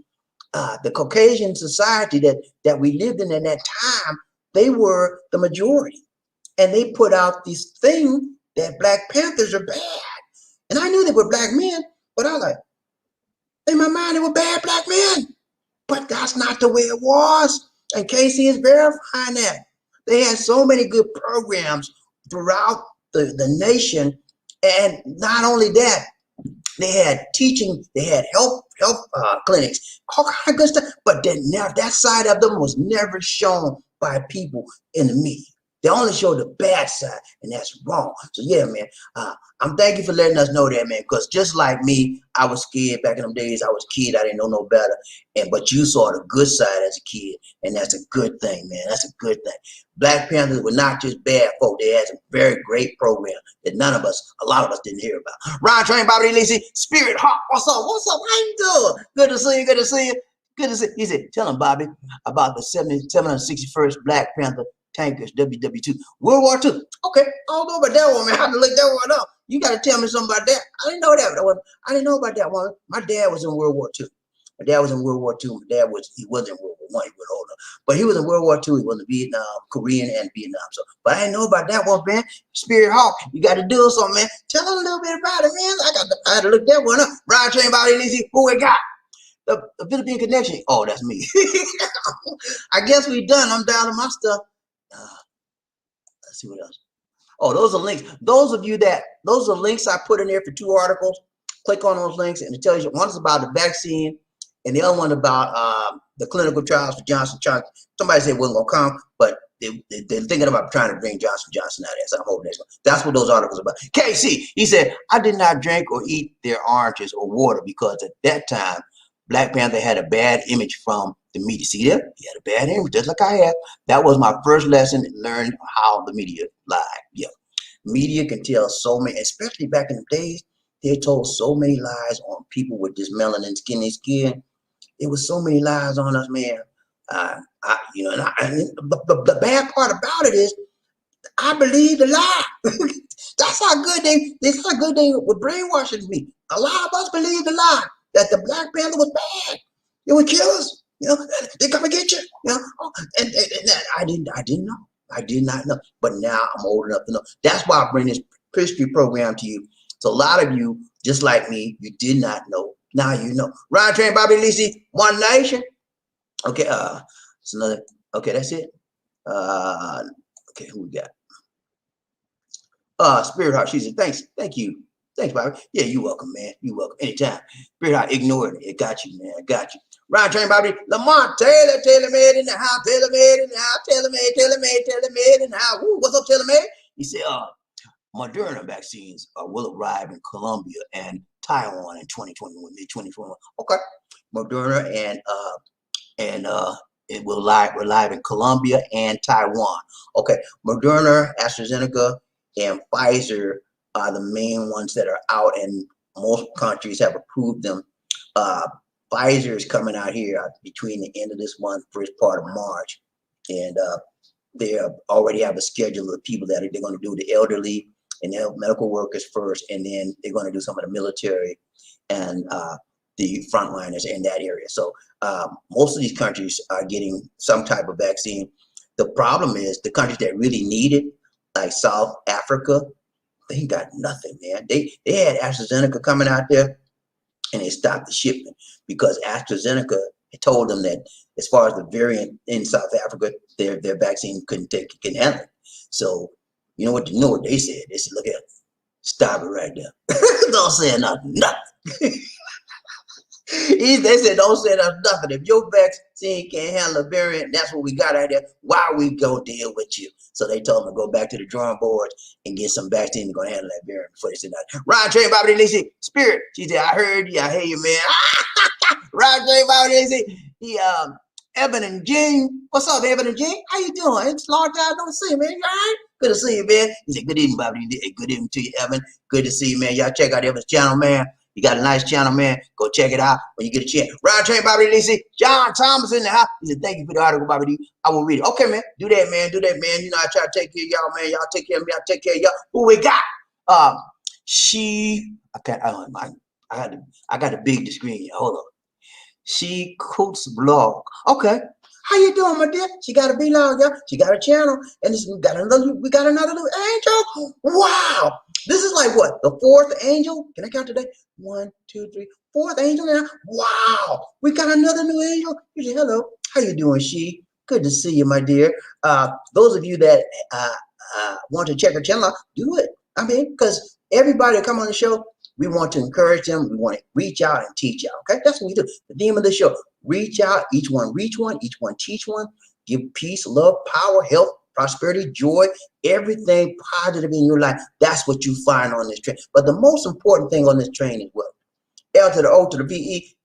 the Caucasian society that we lived in at that time, they were the majority. And they put out this thing that Black Panthers are bad. And I knew they were black men, but I was like, in my mind, they were bad black men. But that's not the way it was. And Casey is verifying that. They had so many good programs throughout the nation. And not only that, they had teaching, they had health clinics, all kind of good stuff. But that side of them was never shown by people in the media. They only show the bad side, and that's wrong. So yeah, man, I'm thank you for letting us know that, man, because just like me, I was scared back in them days. I was a kid. I didn't know no better. But you saw the good side as a kid, and that's a good thing, man. That's a good thing. Black Panthers were not just bad folk. They had some very great programs that a lot of us didn't hear about. Ron Train, BobbieD, Lacey, Spirit Hawk, what's up? What's up? How you doing? Good to see you. Good to see you. Good to see you. He said, tell him, Bobby, about the 761st Black Panther tankers, WW2, World War II. Okay, I don't know about that one, man. I have to look that one up. You got to tell me something about that. I didn't know that. I didn't know about that one. My dad was in World War II. My dad was in World War II. My dad he wasn't in World War I. He was older, but he was in World War II. He was in Vietnam, Korean, and Vietnam. So, but I didn't know about that one, man. Spirit Hawk, you got to do something, man. Tell us a little bit about it, man. I had to look that one up. Ride Train, BobbieD, Lacey, who we got? The Philippine Connection. Oh, that's me. I guess we done. I'm down to my stuff. Let's see what else. Oh, those are links. Those are links I put in there for 2 articles. Click on those links and it tells you one's about the vaccine and the other one about the clinical trials for Johnson & Johnson. Somebody said it wasn't gonna come, but they're thinking about trying to bring Johnson & Johnson out of there. So I'm hoping that's what those articles are about. KC, he said, I did not drink or eat their oranges or water because at that time, Black Panther had a bad image from the media. See there? He had a bad image, just like I had. That was my first lesson in learning how the media lied. Yeah. Media can tell so many, especially back in the days, They told so many lies on people with this melanin skin. It was so many lies on us, man. You know, the bad part about it is I believe the lie. That's how good they were brainwashing me. A lot of us believe the lie that the Black Panther was bad. They would kill us. You know, they come and get you. You know, and I didn't know. I did not know. But now I'm old enough to know. That's why I bring this history program to you. So a lot of you, just like me, you did not know. Now you know. Ryan Train, Bobby Lisi, One Nation. Okay, it's another. Okay, that's it. Okay, who we got? Spirit Heart, she said, thank you. Thanks, Bobby. Yeah, you're welcome, man. You're welcome. Anytime. Spirit Heart, ignore it. It got you, man. I got you. Ryan Train, Bobby. Lamont Taylor made in the house. Taylor made in the house. Taylor made in the house. Woo, what's up, Taylor made? He said, Moderna vaccines will arrive in Colombia and Taiwan in 2021, mid-2021. Okay. Moderna and it will arrive in Colombia and Taiwan. Okay. Moderna, AstraZeneca, and Pfizer are the main ones that are out, and most countries have approved them. Pfizer is coming out here between the end of this month, first part of March, and they already have a schedule of people that they're going to do the elderly and the medical workers first, and then they're going to do some of the military and the frontliners in that area. So most of these countries are getting some type of vaccine. The problem is the countries that really need it, like South Africa, they ain't got nothing, man. They had AstraZeneca coming out there, and they stopped the shipment because AstraZeneca told them that as far as the variant in South Africa, their vaccine couldn't handle it. So you know what they said? They said, look at it, stop it right there. Don't say nothing. They said, don't say nothing. If your vaccine can't handle a variant, that's what we got out there. Why are we gonna deal with you? So they told them to go back to the drawing boards and get some vaccine to go handle that variant before they said that. Ryan Train, Bobby Lisi, Spirit. She said, I heard you, I hear you, man. Ryan Train, Bobby Lisi, Evan and Jean. What's up, Evan and Jean? How you doing? It's a long time don't see you, man. You all right? Good to see you, man. He said, good evening, Bobby. Good evening to you, Evan. Good to see you, man. Y'all check out Evan's channel, man. You got a nice channel, man. Go check it out when you get a chance. Ryan Train, Bobby Lisi, John Thomas in the house. He said, thank you for the article, Bobby D. I will read it. Okay, man. Do that, man. Do that, man. You know, I try to take care of y'all, man. Y'all take care of me. I take care of y'all. Who we got? I got to big the screen. Hold on. She Coots blog. Okay. How you doing, my dear? She got a vlog, y'all. She got a channel, and we got another little angel. Wow. This is like what? The fourth angel? Can I count today? 1, 2, 3, fourth angel now. Wow. We got another new angel. You say, hello. How you doing, she? Good to see you, my dear. Those of you that want to check her channel out, do it. I mean, because everybody that come on the show, we want to encourage them. We want to reach out and teach out. Okay, that's what we do. The theme of the show: reach out, each one reach one, each one teach one. Give peace, love, power, health, prosperity, joy, everything positive in your life. That's what you find on this train. But the most important thing on this train is what? L to the O to the V-E.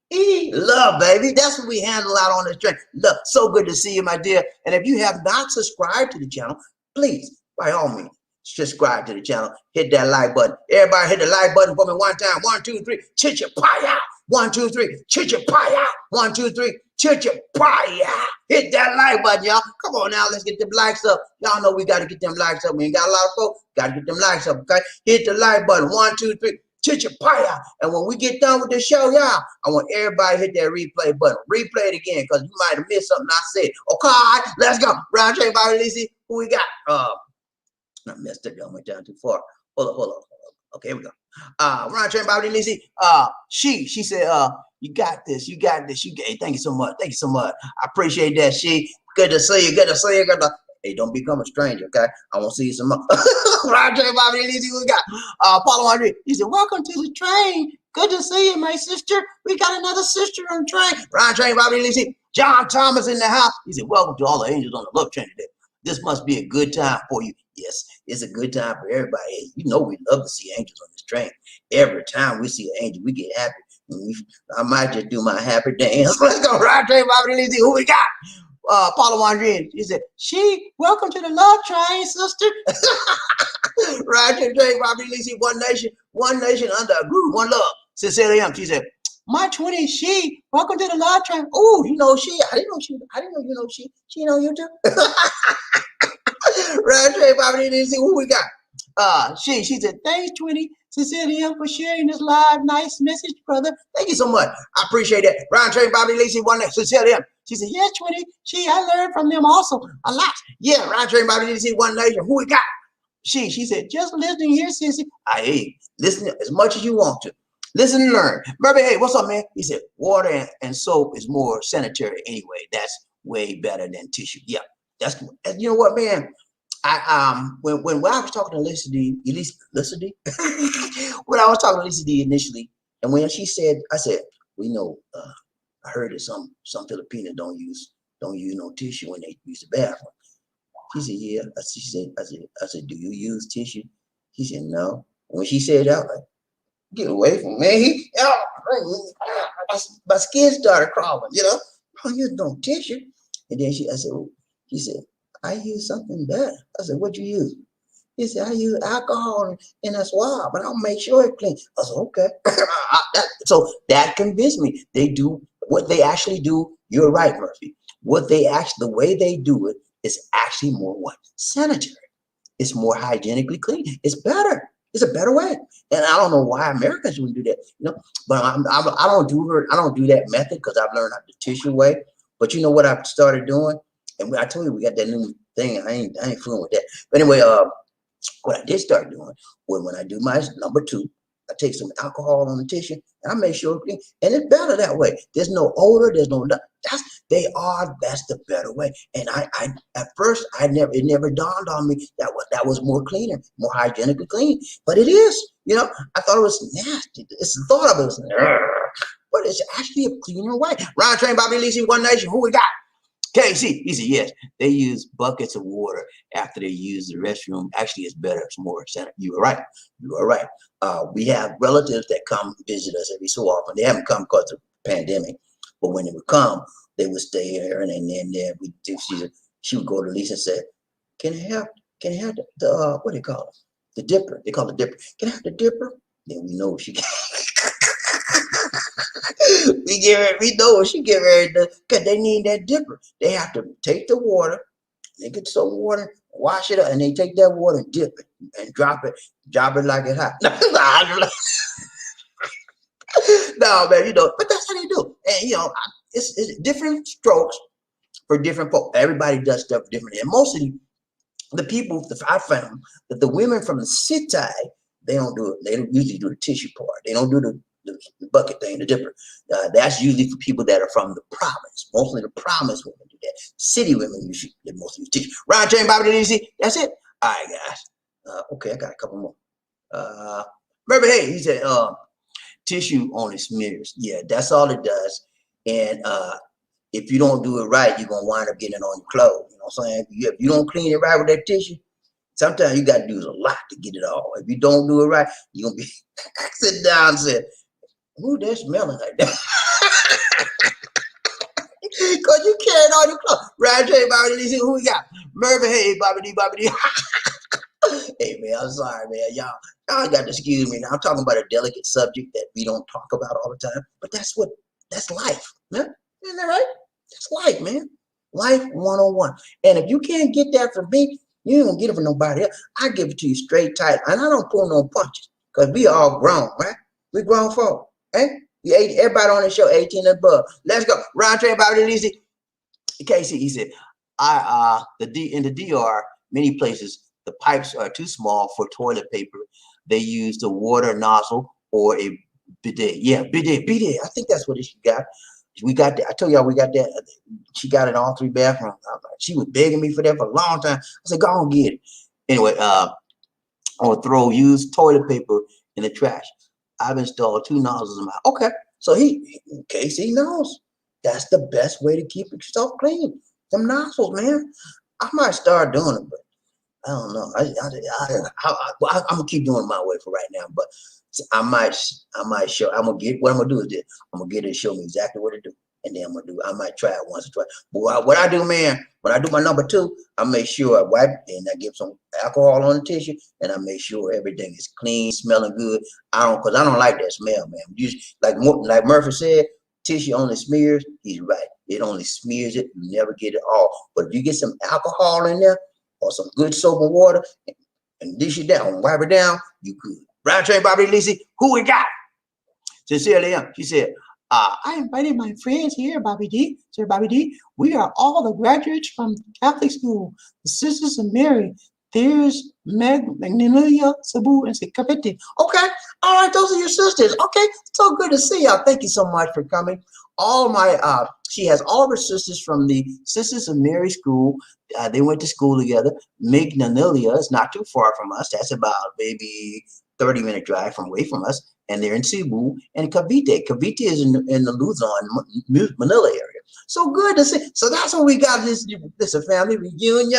Love, baby. That's what we handle out on this train. Love. So good to see you, my dear. And if you have not subscribed to the channel, please, by all means, subscribe to the channel. Hit that like button. Everybody hit the like button for me one time. 1, 2, 3. Chicha-pie-ya. 1, 2, 3. Chicha-pie-ya. 1, 2, 3. Chicha-pie-ya. Hit that like button, y'all. Come on now. Let's get them likes up. Y'all know we got to get them likes up. We ain't got a lot of folks. Got to get them likes up, okay? Hit the like button. 1, 2, 3. Chicha-pie-ya. And when we get done with this show, y'all, I want everybody to hit that replay button. Replay it again because you might have missed something I said. Okay, let's go. Round Train, Bobby Lisi. Who we got? I messed it up. Went down too far. Hold on. Okay, here we go. Ron Train, Bobby Lisi. She said, you got this. Thank you so much. Thank you so much. I appreciate that. She, good to see you. Hey, don't become a stranger, okay? I want to see you some more. Ron Train, Bobby Lisi. Who we got? Paulo Andre. He said, welcome to the train. Good to see you, my sister. We got another sister on the train. Ron Train, Bobby Lisi. John Thomas in the house. He said, welcome to all the angels on the love train today. This must be a good time for you. Yes, it's a good time for everybody. You know we love to see angels on this train. Every time we see an angel, we get happy. I might just do my happy dance. Let's go, Ride Train, Bobby Lisi. Who we got? Paulo Andrean. He said, welcome to the love train, sister. Roger Drake, Bobby Lisi, one nation under a groove, one love. Sincerely, she said, my 20, she, welcome to the love train. Oh, you know she, I didn't know you know she know you too. Roger Drake, Bobby Lisi, who we got? She said, thanks, 20. Sincerely, for sharing this live, nice message, brother. Thank you so much. I appreciate that. Ryan Trey, Bobby Lacey, one name. Sincerely, she said, yes, 20. I learned from them also a lot. Yeah, Ryan Trey, Bobby Lacey, one nation. Who we got? She said, just listening here, sissy. I hear you. Listen as much as you want to. Listen and learn. Murphy, hey, what's up, man? He said, water and soap is more sanitary anyway. That's way better than tissue. Yeah, that's, you know what, man? When I was talking to Lisa D, when I was talking to Lisa D initially, and when she said, I said, we know, I heard that some Filipinos don't use no tissue when they use the bathroom. She said, yeah. I said, do you use tissue? She said, no. When she said that, like, get away from me. My skin started crawling, you know. I use no tissue. And then she said, I use something better. I said, what'd you use? He said, I use alcohol and a swab, but I'll make sure it's clean. I said, okay. So that convinced me. They do what they actually do. You're right, Murphy. The way they do it is actually more what? Sanitary. It's more hygienically clean. It's better. It's a better way. And I don't know why Americans wouldn't do that, you know. But I don't do that method because I've learned the tissue way. But you know what I've started doing? And I told you we got that new thing. I ain't fooling with that. But anyway, what I did start doing was when I do my number 2, I take some alcohol on the tissue and I make sure it's clean. And it's better that way. There's no odor. There's no that's the better way. And I at first it never dawned on me that was more cleaner, more hygienically clean. But it is. You know, I thought it was nasty. It's the thought of it was, but it's actually a cleaner way. Ryan Train, Bobby Lisi, One Nation. Who we got? KC, he said, yes, they use buckets of water after they use the restroom. Actually, it's better. It's more center. You are right. You are right. We have relatives that come visit us every so often. They haven't come because of the pandemic, but when they would come, they would stay here, and then she would go to Lisa and say, can I have the what do you call it? The dipper. They call it dipper. Can I have the dipper? Then we know she can. we know she give her because they need that dipper. They have to take the water, they get some water, wash it up, and they take that water and dip it and drop it like it's hot. No, man, you know, but that's how they do. And you know, it's different strokes for different folks. Everybody does stuff differently, and mostly the people I found that the women from the city, they don't do it. They don't usually do the tissue part. They don't do the bucket thing, the dipper. That's usually for people that are from the province. Mostly the province women do that. City women usually mostly use tissue. Ryan James, Bobby DC. That's it. All right, guys. Okay, I got a couple more. Remember, hey, he said, tissue only smears. Yeah, that's all it does. And if you don't do it right, you're gonna wind up getting it on your clothes. You know what I'm saying? If you don't clean it right with that tissue, sometimes you got to do a lot to get it all. If you don't do it right, you're gonna be sit down and say, ooh, they're smelling like that. Because you carrying all your clothes. Roger, Bobby D, who we got? Mervyn, hey, Bobby D. Hey, man, I'm sorry, man. Y'all got to excuse me. Now, I'm talking about a delicate subject that we don't talk about all the time. But that's life, man. Isn't that right? That's life, man. Life 101. And if you can't get that from me, you ain't gonna get it from nobody else. I give it to you straight tight. And I don't pull no punches. Because we all grown, right? We grown folk. Eh? Everybody on the show, 18 and above. Let's go. Ron Trey, Bobby Lisi. Casey, he said, in the DR, many places, the pipes are too small for toilet paper. They use the water nozzle or a bidet. Yeah, bidet. I think that's what she got. We got that. I told y'all we got that. She got it in all 3 bathrooms. She was begging me for that for a long time. I said, go on, get it. Anyway, or used toilet paper in the trash. I've installed 2 nozzles in my house. Okay, so Casey knows that's the best way to keep yourself clean. Them nozzles, man. I might start doing it, but I don't know. I'm gonna keep doing it my way for right now, but I might show. What I'm gonna do is this. I'm gonna get it to show me exactly what to do, and then I might try it once or twice. But what I do, man, when I do my number 2, I make sure I wipe and I give some alcohol on the tissue, and I make sure everything is clean, smelling good. Because I don't like that smell, man. Like Murphy said, tissue only smears. He's right. It only smears it. You never get it all. But if you get some alcohol in there or some good soap and water and dish it down, wipe it down, you good. Brown Train, BobbieD, Lizzie, who we got? Sincerely, she said, I invited my friends here, BobbieD. Sir BobbieD, we are all the graduates from Catholic school, the Sisters of Mary. There's Magnolia, Sabu, and Cavite. Okay, all right, those are your sisters. Okay, so good to see y'all. Thank you so much for coming. She has all of her sisters from the Sisters of Mary school. They went to school together. Magnolia is not too far from us. That's about maybe 30-minute drive away from us. And they're in Cebu and Cavite. Cavite is in the Luzon, Manila area. So good to see. So that's what we got. This a family reunion.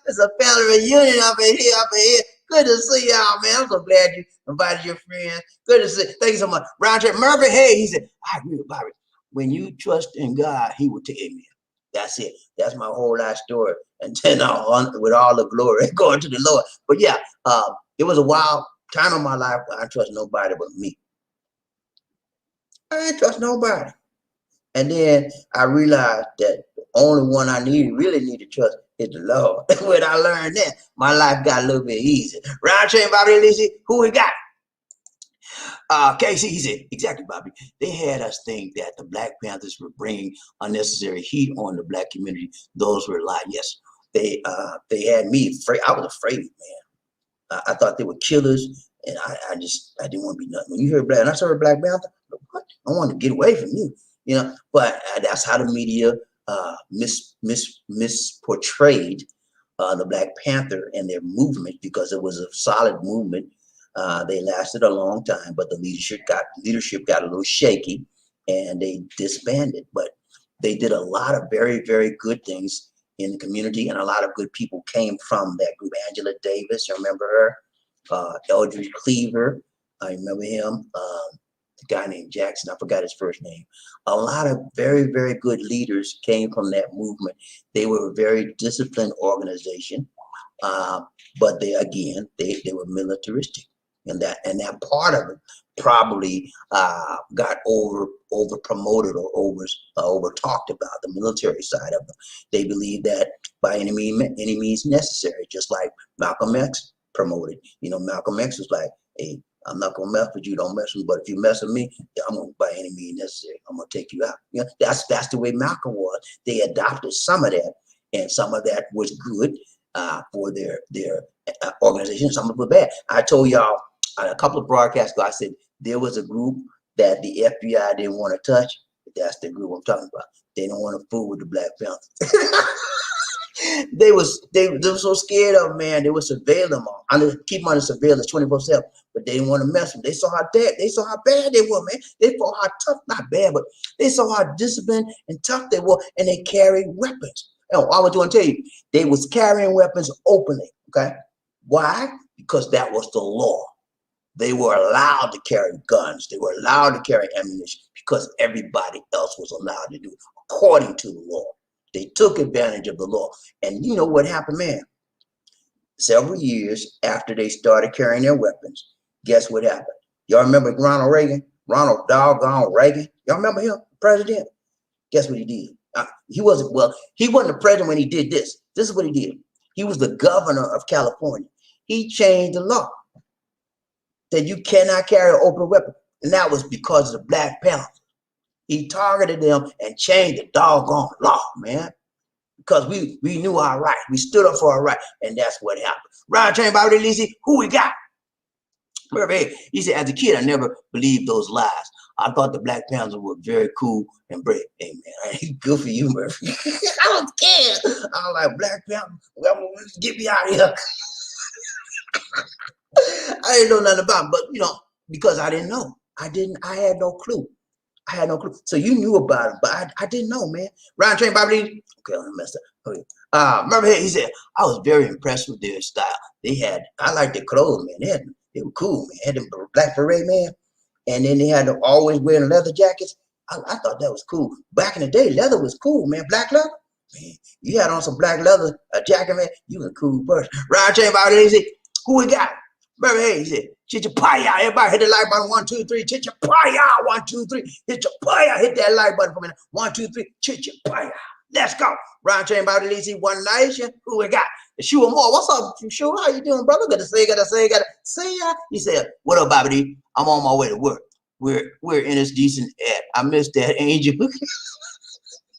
It's a family reunion up in here. Good to see y'all, man. I'm so glad you invited your friends. Good to see. Thank you so much. Roger Murphy, hey, he said, I agree with Bobbie. When you trust in God, he will take me. That's it. That's my whole life story. And then with all the glory going to the Lord. But yeah, it was a wild time in my life where I trust nobody but me. I ain't trust nobody. And then I realized that the only one I really need to trust is the Lord. When I learned that, my life got a little bit easier. Round Train, BobbieD, Lizzie, who we got? Casey, he said, exactly, Bobbie. They had us think that the Black Panthers were bringing unnecessary heat on the Black community. Those were lies. Yes, they had me afraid. I was afraid, man. I thought they were killers, and I didn't want to be nothing. When you heard Black, and I saw Black Panther, what? I wanted to get away from you, you know. But that's how the media misportrayed the Black Panther and their movement, because it was a solid movement. They lasted a long time, but the leadership got a little shaky, and they disbanded. But they did a lot of very, very good things in the community, and a lot of good people came from that group. Angela Davis, you remember her? Eldridge Cleaver, I remember him. The guy named Jackson, I forgot his first name. A lot of very, very good leaders came from that movement. They were a very disciplined organization, but they were militaristic. And that part of it probably got over promoted or over talked about, the military side of them. They believed that by any means necessary, just like Malcolm X promoted. You know, Malcolm X was like, hey, I'm not gonna mess with you, don't mess with me, but if you mess with me, I'm gonna by any means necessary, I'm gonna take you out. You know, that's the way Malcolm was. They adopted some of that, and some of that was good for their organization. Some of it was bad. I told y'all a couple of broadcasts ago, I said there was a group that the FBI didn't want to touch. That's the group I'm talking about. They don't want to fool with the Black Panthers. They were so scared of them, man. They would surveil them all. Keep them under surveillance 24/7, but they didn't want to mess with them. They saw how bad they were, man. They saw how tough, not bad, but they saw how disciplined and tough they were, and they carried weapons. And I was going to tell you, they was carrying weapons openly. Okay, why? Because that was the law. They were allowed to carry guns. They were allowed to carry ammunition because everybody else was allowed to do it according to the law. They took advantage of the law. And you know what happened, man? Several years after they started carrying their weapons, guess what happened? Y'all remember Ronald Reagan? Ronald doggone Reagan? Y'all remember him, president? Guess what he did? He wasn't the president when he did this. This is what he did. He was the governor of California. He changed the law that you cannot carry an open weapon. And that was because of the Black Panthers. He targeted them and changed the doggone law, man. Because we knew our right. We stood up for our right. And that's what happened. Round Train, BobbieD, Lizzie, who we got? Murphy, he said, as a kid, I never believed those lies. I thought the Black Panthers were very cool and brave. Hey, man, good for you, Murphy. I don't care. I was like, Black Panthers, get me out of here. I didn't know nothing about them, but you know, because I didn't know. I had no clue. So you knew about it, but I didn't know, man. Round Train, BobbieD. Okay, I messed up. Okay. Remember, he said, I was very impressed with their style. I liked their clothes, man. They were cool, man. They had them black beret, man. And then they had them always wearing leather jackets. I thought that was cool. Back in the day, leather was cool, man. Black leather. Man, you had on some black leather jacket, man. You was a cool person. Round chain about it. He said, who we got? Remember, hey, he said, Chichapaya. Everybody hit the like button. 1, 2, 3. Chichapaya. 1, 2, 3. Chichapaya. Hit that like button for me. 1, 2, 3. Chichapaya. Let's go. Round chain about it. He said, One Nation. Who we got? Shoe more. What's up, Shoe? How you doing, brother? Gotta say. He said, what up, BobbieD? I'm on my way to work. We're in this decent ad. I missed that angel.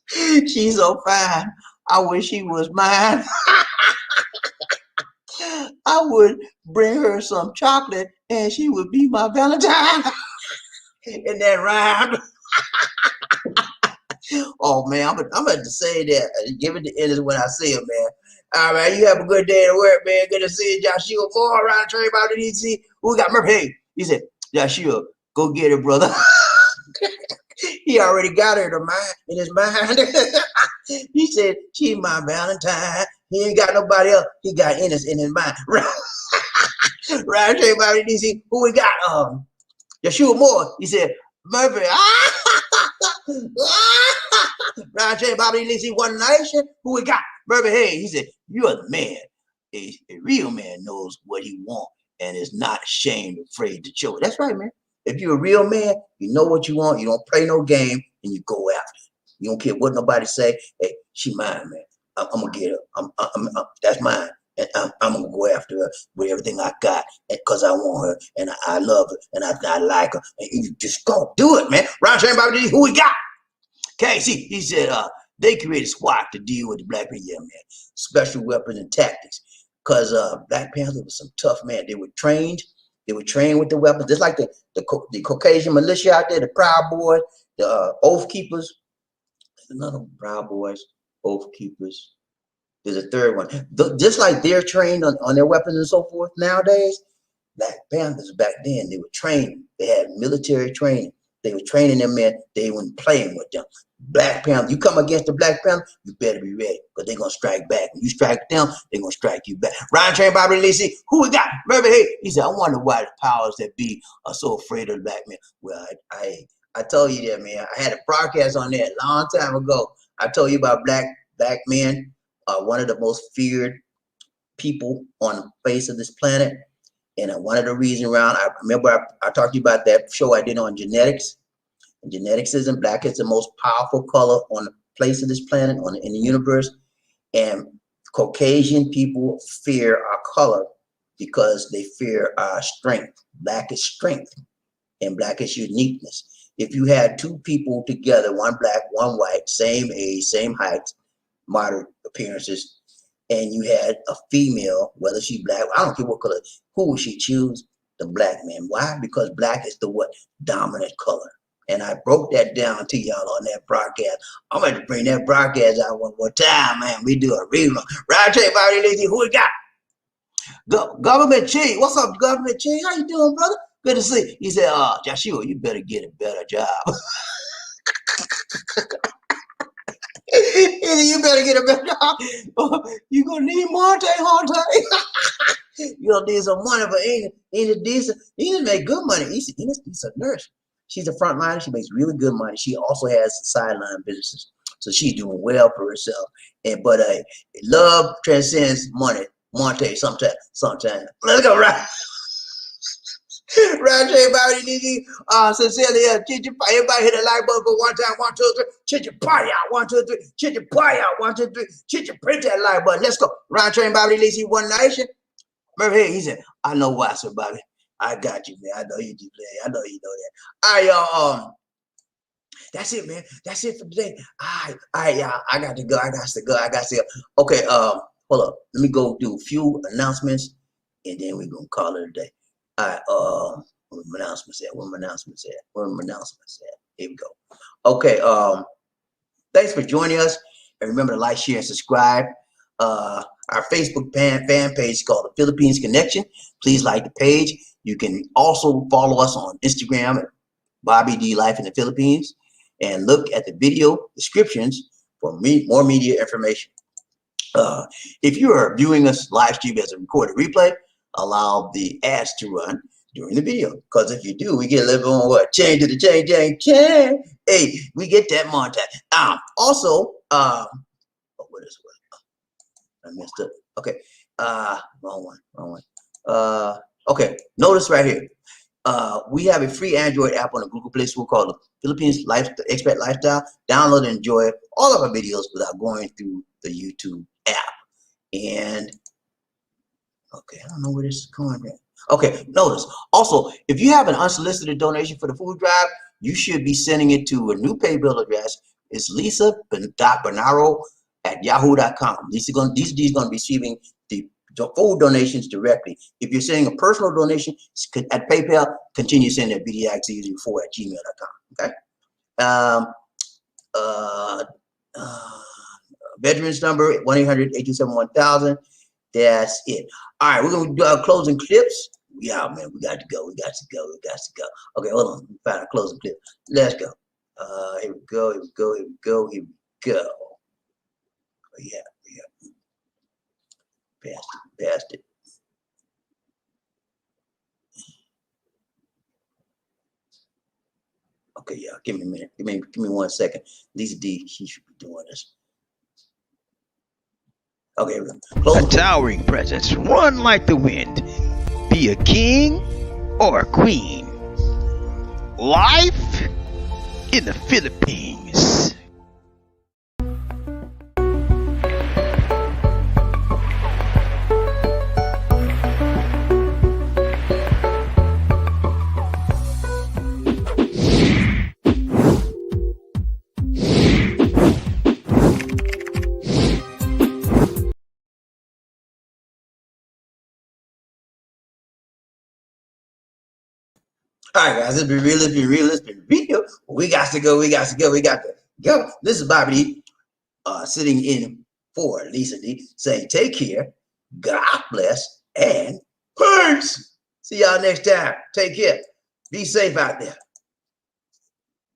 She's so fine. I wish she was mine. I would bring her some chocolate and she would be my Valentine. And that rhymed. Oh man, I'm about to say that. Give it to Ennis when I see it, man. All right, you have a good day at work, man. Good to see you, Joshua. More around the train about the DC. Who got Murphy? Hey, he said, Joshua, go get it, brother. He already got her in his mind. He said, she's my Valentine. He ain't got nobody else. He got Ennis in his mind. Right, train about the DC. Who we got? Joshua Moore. He said, Murphy. Round chain, BobbieD, DC, One Nation. Who we got? Murphy, hey, he said, you're the man. A real man knows what he wants and is not ashamed, afraid to show it. That's right, man. If you're a real man, you know what you want. You don't play no game, and you go after it. You don't care what nobody say. Hey, she mine, man. I'm gonna get her. That's mine. And I'm gonna go after her with everything I got, because I want her and I love her and I like her. And you just go do it, man. Round chain, BobbieD, who we got? KC, he said, they created SWAT to deal with the Black people, yeah, man. Special weapons and tactics. Because Black Panther was some tough man. They were trained. They were trained with the weapons. Just like the Caucasian militia out there, the Proud Boys, the Oath Keepers. There's another Proud Boys, Oath Keepers. There's a third one. Just like they're trained on their weapons and so forth nowadays, Black Panthers back then, they were trained. They had military training. They were training them men. They weren't playing with them. Black Panther, you come against the Black Panther, you better be ready, because they're going to strike back. When you strike them, they're going to strike you back. Ryan Train, BobbieD, DC, who we got? Remember, hey, he said, I wonder why the powers that be are so afraid of the black men. Well, I told you that, man. I had a broadcast on that a long time ago. I told you about black men are one of the most feared people on the face of this planet. And one of the reasons around, I remember I talked to you about that show I did on genetics. And geneticism, black is the most powerful color on the face of this planet, in the universe. And Caucasian people fear our color because they fear our strength. Black is strength and black is uniqueness. If you had two people together, one black, one white, same age, same height, moderate appearances, and you had a female, whether she black, I don't care what color, who would she choose? The black man. Why? Because black is the what? Dominant color. And I broke that down to y'all on that broadcast. I'm going to bring that broadcast out one more time, man. We do a rerun. Right, BobbieD, who we got? Government Chief. What's up, Government Chief? How you doing, brother? Good to see you. He said, Joshua, you better get a better job. You better get a better job. You're going to need Monte. You're going to need some money for Enid decent. Enid make good money. Enid's a nurse. She's a frontliner. She makes really good money. She also has sideline businesses. So she's doing well for herself. But love transcends money. Monte sometimes. Let's go, right? Round chain, BobbieD, sincerely, everybody hit a like button for one time. 1, 2, 3. Chichapaya. 1, 2, 3. Chichapaya. 1, 2, 3. Print that like button. Let's go. Round chain, BobbieD, One Nation. Remember, he said, I know why, Sir Bobby. I got you, man. I know you do, man. I know you know that. All right, y'all. That's it, man. That's it for today. All right, y'all. I got to go. Okay, hold up. Let me go do a few announcements, and then we're gonna call it a day. All right, where my announcements at? Here we go. Okay, thanks for joining us. And remember to like, share, and subscribe. Our Facebook fan page is called The Philippines Connection. Please like the page. You can also follow us on Instagram at BobbieD Life in the Philippines, and look at the video descriptions for more media information. If you are viewing us live stream as a recorded replay, allow the ads to run. during the video. Because if you do, we get a little bit on what? Chain to the chain, chain, chain. Hey, we get that montage. Also, what is what? I messed up. Okay. Wrong one. Okay. Notice right here. We have a free Android app on the Google Play Store called the Philippines Expat Lifestyle. Download and enjoy all of our videos without going through the YouTube app. And okay, I don't know where this is going from. Okay, notice also, if you have an unsolicited donation for the food drive, you should be sending it to a new PayBill address. It's lisa.bernaro@yahoo.com. These are going to be receiving the food donations directly. If you're sending a personal donation at PayPal, continue sending at bdx04@gmail.com. Okay. Veterans number 1-800-827-1000. That's it. All right, we're gonna do our closing clips. Yeah, man, we got to go. Okay, hold on. Find our closing clip. Let's go. Here we go. Oh, yeah. Past it. Okay, yeah. Give me a minute. Give me 1 second. Lisa D, she should be doing this. Okay, here we go. A towering presence, run like the wind. Be a king or a queen. Life in the Philippines. All right, guys, it's been real. Video. We got to go. This is BobbieD sitting in for Lisa D, saying take care, God bless, and peace. See y'all next time. Take care. Be safe out there.